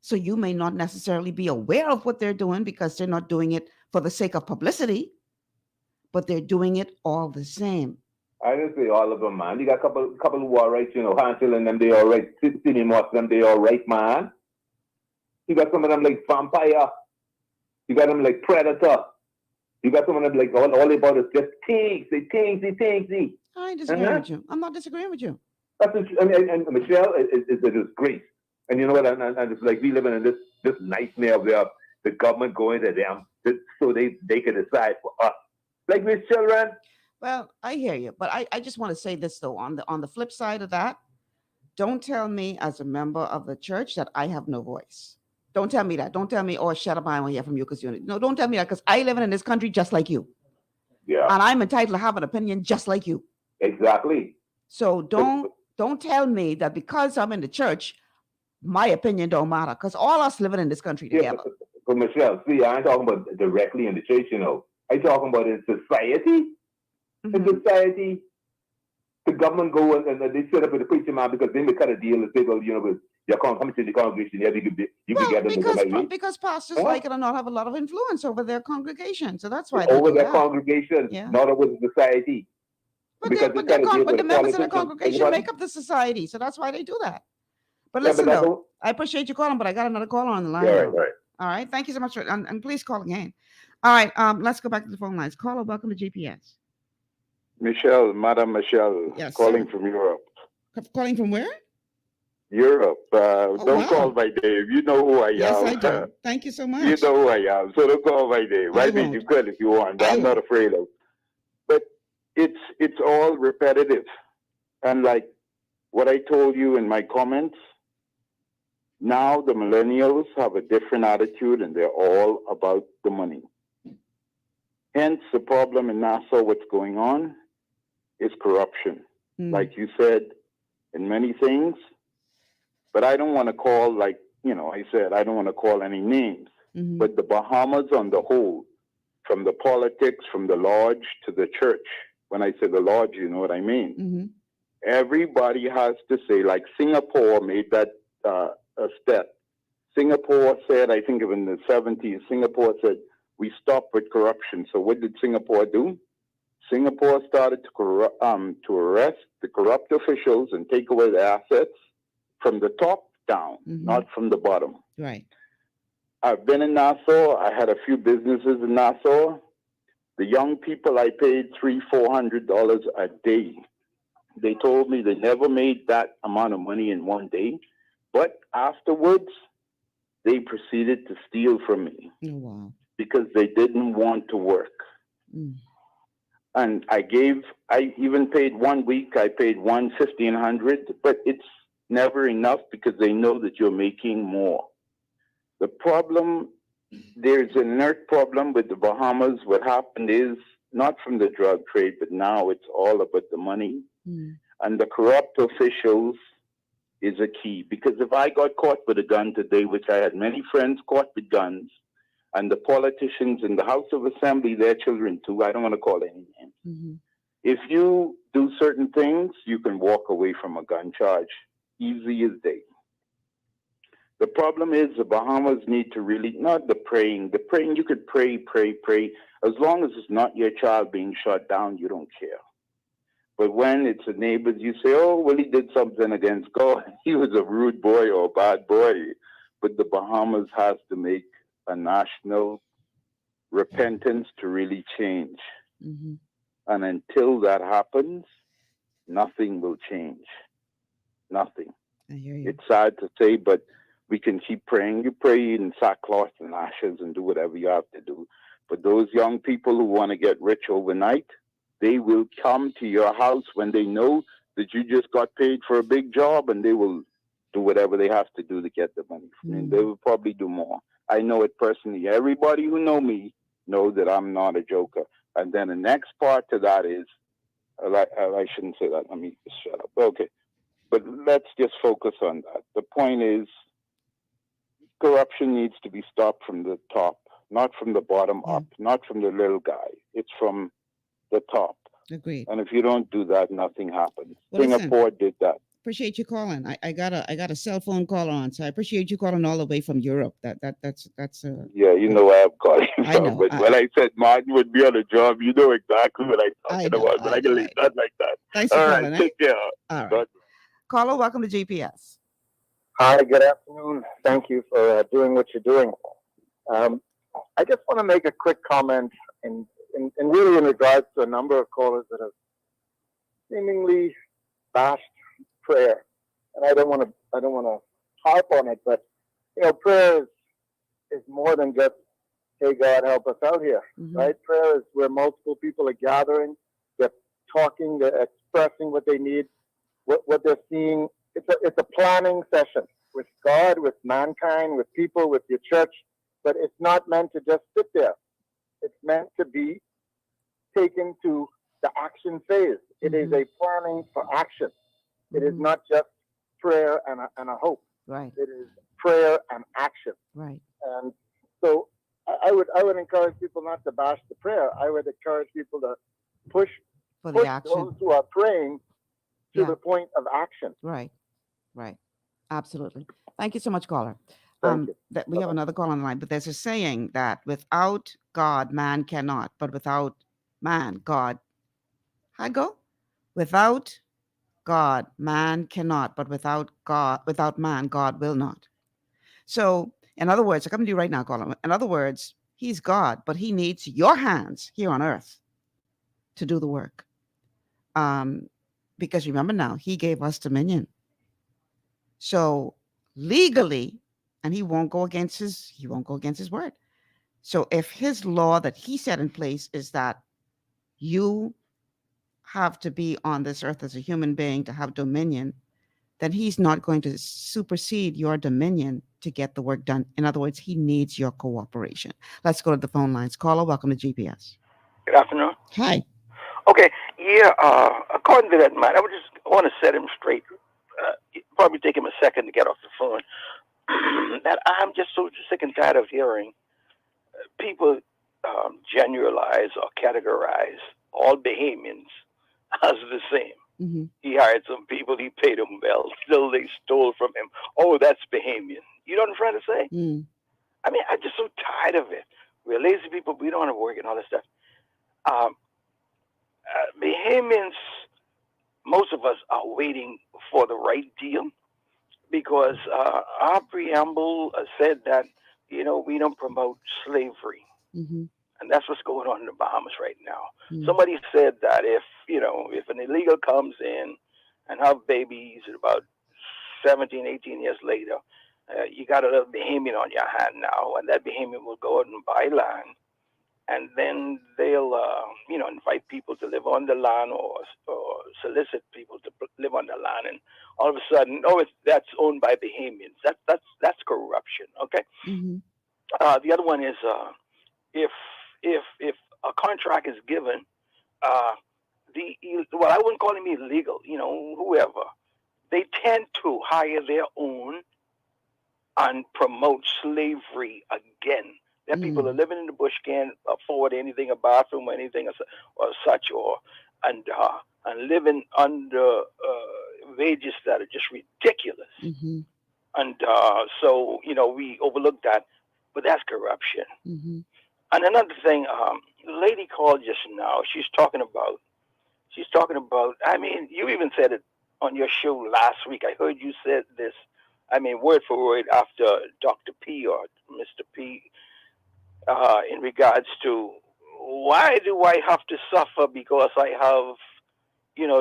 so you may not necessarily be aware of what they're doing because they're not doing it for the sake of publicity, but they're doing it all the same. I didn't say all of them, man. You got a couple who are right, you know, Hansel and them, they all right. Sidney Moss, them, they all right, man. You got some of them like Vampire. You got them like Predator. You got some of them like all about is just things. I ain't disagreeing with you. I'm not disagreeing with you. That's and Michelle is a disgrace. And you know what? And it's like we living in this nightmare where the government going to them so they can decide for us. Like we're children. Well, I hear you, but I just want to say this though. On the flip side of that, don't tell me as a member of the church that I have no voice. Don't tell me that. Don't tell me, oh, shut up, I want to hear from you because you. No, don't tell me that because I live in this country just like you. Yeah. And I'm entitled to have an opinion just like you. Exactly. So don't tell me that because I'm in the church, my opinion don't matter because all us living in this country together. But Michelle, see, I ain't talking about directly in the church, you know. I'm talking about in society. Mm-hmm. In society, the government go and they set up with the preacher man because they may cut a deal and say, well, you know, you're coming to the congregation, yeah, you can get them because pastors like it or not have a lot of influence over their congregation, so that's why over their congregation, not over the society. because it's got to deal with the members of the politicians. congregation make up the society, so that's why they do that. But Yeah, listen, but I though, don't. I appreciate you calling, but I got another caller on the line. Yeah, right, now. right. All right, thank you so much, and please call again. All right, let's go back to the phone lines. Caller, welcome to GPS. Michelle, Madam Michelle, Yes, calling sir. from Europe. Calling from where? Europe. Don't wow. call by Dave. You know who I am. Yes, I do. Thank you so much. You know who I am. So don't call by Dave. I mean, you could if you want, but I'm not afraid of. But it's all repetitive. And like what I told you in my comments, now the millennials have a different attitude and they're all about the money. Hence the problem in Nassau, what's going on is corruption. Like you said, in many things. But I don't want to call, like, I said, I don't want to call any names. But the Bahamas on the whole, from the politics, from the lodge to the church, when I say the lodge, you know what I mean. Everybody has to say, like Singapore made that a step. Singapore said, I think in the 70s, Singapore said, we stop with corruption. So what did Singapore do? Singapore started to arrest the corrupt officials and take away the assets from the top down, not from the bottom. Right. I've been in Nassau. I had a few businesses in Nassau. The young people I paid $300-400 a day. They told me they never made that amount of money in one day, but afterwards they proceeded to steal from me. Oh, wow. Because they didn't want to work. And I even paid 1 week, I paid $1,500, but it's never enough because they know that you're making more. The problem, there's an inert problem with the Bahamas. What happened is not from the drug trade, but now it's all about the money. And the corrupt officials is a key. Because if I got caught with a gun today, which I had many friends caught with guns, and the politicians in the House of Assembly, their children too, I don't want to call any names. If you do certain things, you can walk away from a gun charge. Easy as day. The problem is the Bahamas need to really, not the praying. The praying, you could pray. As long as it's not your child being shot down, you don't care. But when it's a neighbor, you say, oh, well, he did something against God. He was a rude boy or a bad boy. But the Bahamas has to make a national repentance to really change. And until that happens, nothing will change. Nothing. I hear you. It's sad to say, but we can keep praying. You pray in sackcloth and ashes and do whatever you have to do. But those young people who want to get rich overnight, they will come to your house when they know that you just got paid for a big job, and they will do whatever they have to do to get the money. I mean, they will probably do more. I know it personally. Everybody who know me knows that I'm not a joker. And then the next part to that is, I shouldn't say that. Let me just shut up. Okay. But let's just focus on that. The point is, corruption needs to be stopped from the top, not from the bottom up, not from the little guy. It's from the top. Agreed. And if you don't do that, nothing happens. Well, Singapore did that. Appreciate you calling. I got a cell phone call on, so I appreciate you calling all the way from Europe. That's Yeah, you know where I'm calling I from. know. But when I said Martin would be on a job, you know exactly what I'm talking about. But I can leave that like that. Thanks for All calling. right, take care. All right. Caller, welcome to GPS. Hi, good afternoon. Thank you for doing what you're doing. I just want to make a quick comment in really in regards to a number of callers that have seemingly bashed prayer. And I don't want to harp on it, but prayer is more than just, hey God, help us out here, right? Prayer is where multiple people are gathering, they're talking, they're expressing what they need, what they're seeing. It's a planning session with God, with mankind, with people, with your church, but it's not meant to just sit there. It's meant to be taken to the action phase. It is a planning for action. It is not just prayer and a hope. Right. It is prayer and action. Right. And so I would encourage people not to bash the prayer. I would encourage people to push the action. Those who are praying to the point of action. Right. Right. Absolutely. Thank you so much, caller. Thank you. That we have another call on the line, but there's a saying that without God, man cannot, but without man, God. Hi, go. Without God, man cannot, but without man, God will not. So, in other words, I come to you right now, Colin. In other words, he's God, but he needs your hands here on earth to do the work. Because remember now, he gave us dominion. So legally, and he won't go against his word. So if his law that he set in place is that you have to be on this earth as a human being to have dominion, then he's not going to supersede your dominion to get the work done. In other words, he needs your cooperation. Let's go to the phone lines. Caller, welcome to GPS. Good afternoon. Hi. Okay, yeah, according to that man, I want to set him straight. Probably take him a second to get off the phone. That I'm just so sick and tired of hearing people generalize or categorize all Bahamians as the same. Mm-hmm. He hired some people, he paid them well, still they stole from him. Oh, that's Bahamian. You know what I'm trying to say? Mm. I mean, I'm just so tired of it. We're lazy people, we don't want to work and all that stuff. Bahamians, most of us are waiting for the right deal because our preamble said that, we don't promote slavery. Mm-hmm. And that's what's going on in the Bahamas right now. Mm. Somebody said that if an illegal comes in and have babies at about 17, 18 years later, you got a little Bahamian on your hand now, and that Bahamian will go out and buy land, and then they'll, invite people to live on the land or solicit people to live on the land, and all of a sudden, that's owned by Bahamians. That's corruption. Okay. Mm-hmm. The other one is if a contract is given, I wouldn't call him illegal. Whoever, they tend to hire their own and promote slavery again. That people are living in the bush, can't afford anything, a bathroom or anything or such, and living under wages that are just ridiculous. Mm-hmm. And so we overlook that, but that's corruption. Mm-hmm. And another thing, the lady called just now. She's talking about. I mean, you even said it on your show last week. I heard you said this. I mean, word for word after Dr. P or Mr. P. In regards to why do I have to suffer because I have,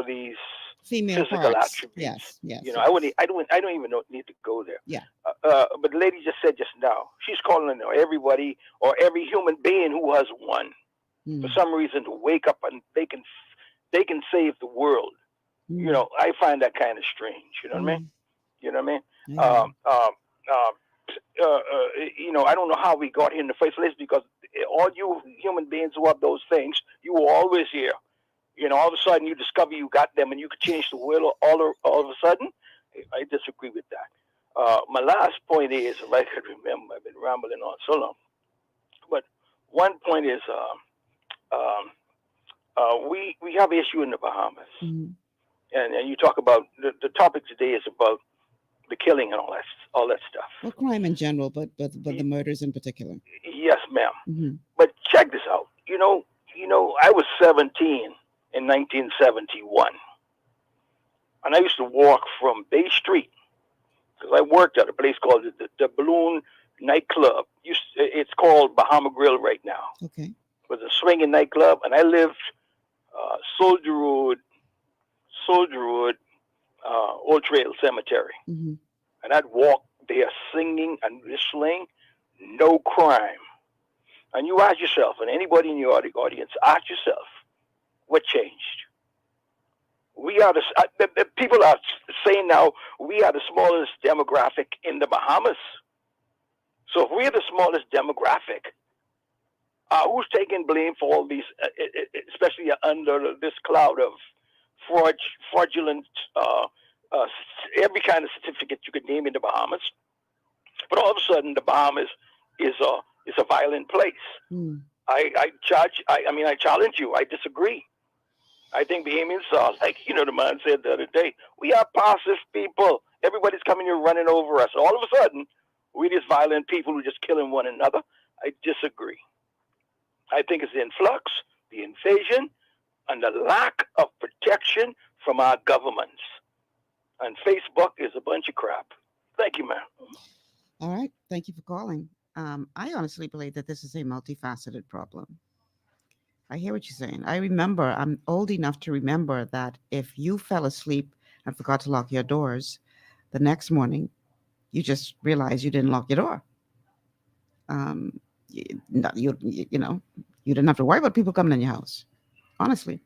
these female physical parts. attributes. Yes. I don't even need to go there. Yeah. But the lady just said just now, she's calling everybody or every human being who has one for some reason to wake up and they can save the world. I find that kind of strange. You know what I mean? You know what I mean? I don't know how we got here in the first place because all you human beings who have those things, you were always here. All of a sudden you discover you got them and you could change the world all of a sudden. I disagree with that. My last point is, if I could remember, I've been rambling on so long. But one point is, we have an issue in the Bahamas, and you talk about the topic today is about the killing and all that stuff. Well, crime in general, but the murders in particular. Yes, ma'am. Mm-hmm. But check this out. I was 17 in 1971, and I used to walk from Bay Street because I worked at a place called the Balloon Nightclub. It's called Bahama Grill right now. Okay. It was a swinging nightclub, and I lived Soldier Road, Old Trail Cemetery. Mm-hmm. And I'd walk there singing and whistling, no crime. And you ask yourself, and anybody in your audience, ask yourself, what changed? We are the people are saying now we are the smallest demographic in the Bahamas. So if we're the smallest demographic, who's taking blame for all these, especially under this cloud of fraudulent, every kind of certificate you could name in the Bahamas? But all of a sudden, the Bahamas is a violent place. I challenge you. I disagree. I think Bahamians are like, the man said the other day, we are passive people. Everybody's coming here running over us. All of a sudden, we're these violent people who just killing one another. I disagree. I think it's the influx, the invasion, and the lack of protection from our governments. And Facebook is a bunch of crap. Thank you, ma'am. All right. Thank you for calling. I honestly believe that this is a multifaceted problem. I hear what you're saying. I'm old enough to remember that if you fell asleep and forgot to lock your doors, the next morning you just realized you didn't lock your door. You didn't have to worry about people coming in your house, honestly.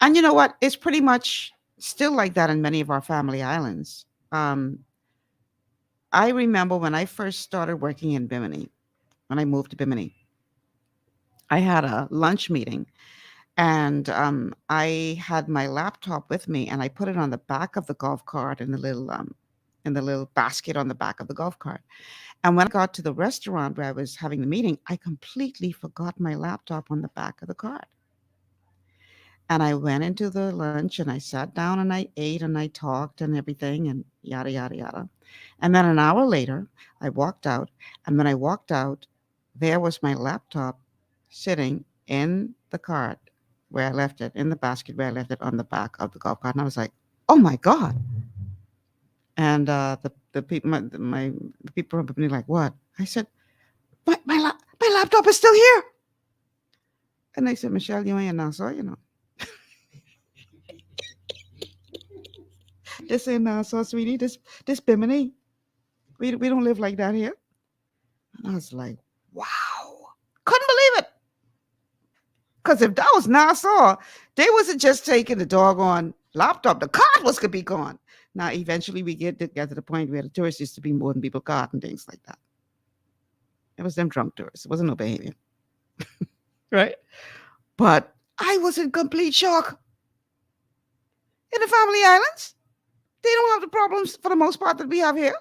And you know what? It's pretty much still like that in many of our family islands. I remember when I first started working in Bimini, when I moved to Bimini, I had a lunch meeting, and I had my laptop with me, and I put it on the back of the golf cart in the little basket on the back of the golf cart. And when I got to the restaurant where I was having the meeting, I completely forgot my laptop on the back of the cart. And I went into the lunch and I sat down and I ate and I talked and everything and yada, yada, yada. And then an hour later, I walked out. And when I walked out, there was my laptop sitting in the cart where I left it, in the basket where I left it on the back of the golf cart. And I was like, oh my God. And the people, the people from Bimini like, what? I said, my laptop is still here. And they said, Michelle, you ain't in Nassau, you know. This ain't Nassau, sweetie. This Bimini. We don't live like that here. And I was like, wow. Couldn't believe it. Because if that was Nassau, they wasn't just taking the doggone laptop. The card was going to be gone. Now, eventually we get to the point where the tourists used to be more than people card and things like that. It was them drunk tourists. It wasn't no behavior. Right? But I was in complete shock. In the family islands, they don't have the problems for the most part that we have here.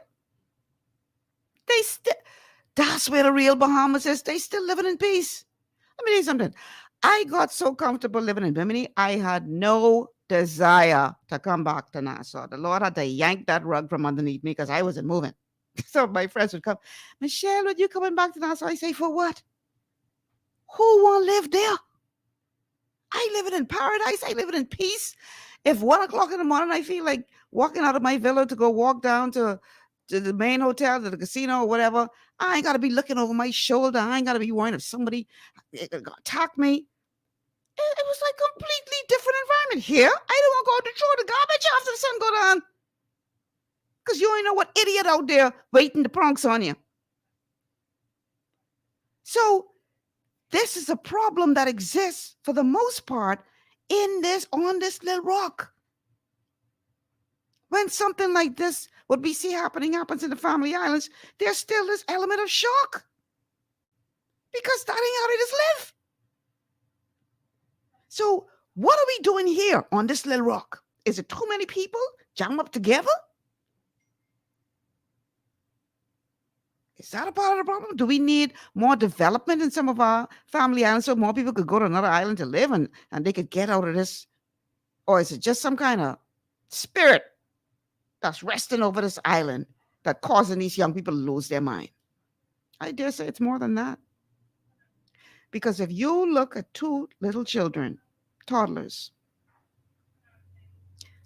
That's where the real Bahamas is. They still living in peace. Let me tell you something. I got so comfortable living in Bimini, I had no desire to come back to Nassau. The Lord had to yank that rug from underneath me because I wasn't moving. So my friends would come, Michelle, are you coming back to Nassau? I say, for what? Who want to live there? I live in paradise. I live in peace. If 1 o'clock in the morning I feel like walking out of my villa to go walk down to the main hotel, to the casino or whatever, I ain't got to be looking over my shoulder. I ain't got to be worrying if somebody attack me. It was like a completely different environment. Here, I don't want to go out to throw the garbage after the sun go down. Because you ain't know what idiot out there waiting to pranks on you. So this is a problem that exists for the most part on this little rock. When something like this, what we see happens in the family islands, there's still this element of shock. Because that ain't how they just live. So what are we doing here on this little rock? Is it too many people jam up together? Is that a part of the problem? Do we need more development in some of our family islands so more people could go to another island to live and they could get out of this? Or is it just some kind of spirit that's resting over this island that causing these young people to lose their mind? I dare say it's more than that. Because if you look at 2 little children, toddlers,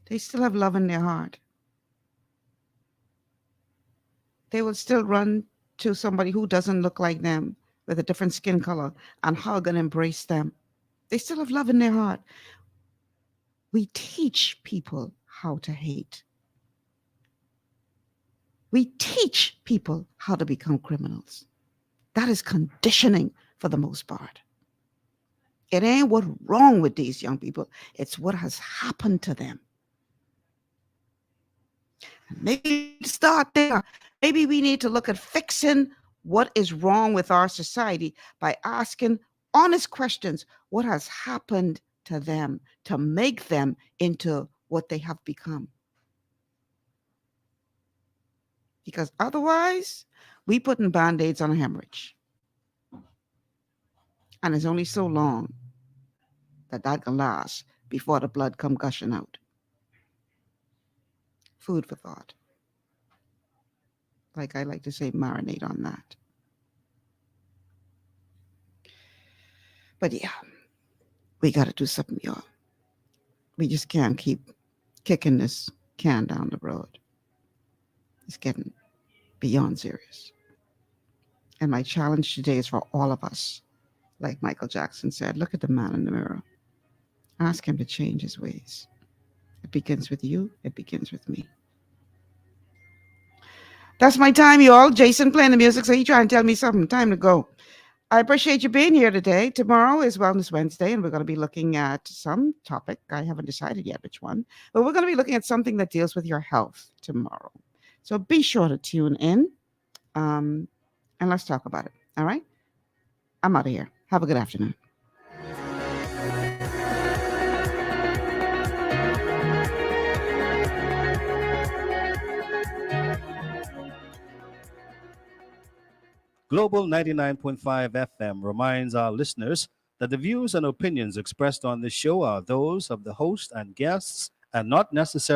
they still have love in their heart. They will still run to somebody who doesn't look like them with a different skin color and hug and embrace them. They still have love in their heart. We teach people how to hate. We teach people how to become criminals. That is conditioning for the most part. It ain't what's wrong with these young people. It's what has happened to them. Maybe start there. Maybe we need to look at fixing what is wrong with our society by asking honest questions. What has happened to them to make them into what they have become? Because otherwise, we putting Band-Aids on a hemorrhage. And it's only so long that can last before the blood come gushing out. Food for thought. Like I like to say, marinate on that. But yeah, we got to do something, y'all. We just can't keep kicking this can down the road. It's getting beyond serious. And my challenge today is for all of us. Like Michael Jackson said, look at the man in the mirror. Ask him to change his ways. It begins with you. It begins with me. That's my time, you all. Jason playing the music, so he trying to tell me something. Time to go. I appreciate you being here today. Tomorrow is Wellness Wednesday, and we're going to be looking at some topic. I haven't decided yet which one, but we're going to be looking at something that deals with your health tomorrow. So be sure to tune in, and let's talk about it. All right? I'm out of here. Have a good afternoon. Global 99.5 FM reminds our listeners that the views and opinions expressed on this show are those of the host and guests and not necessarily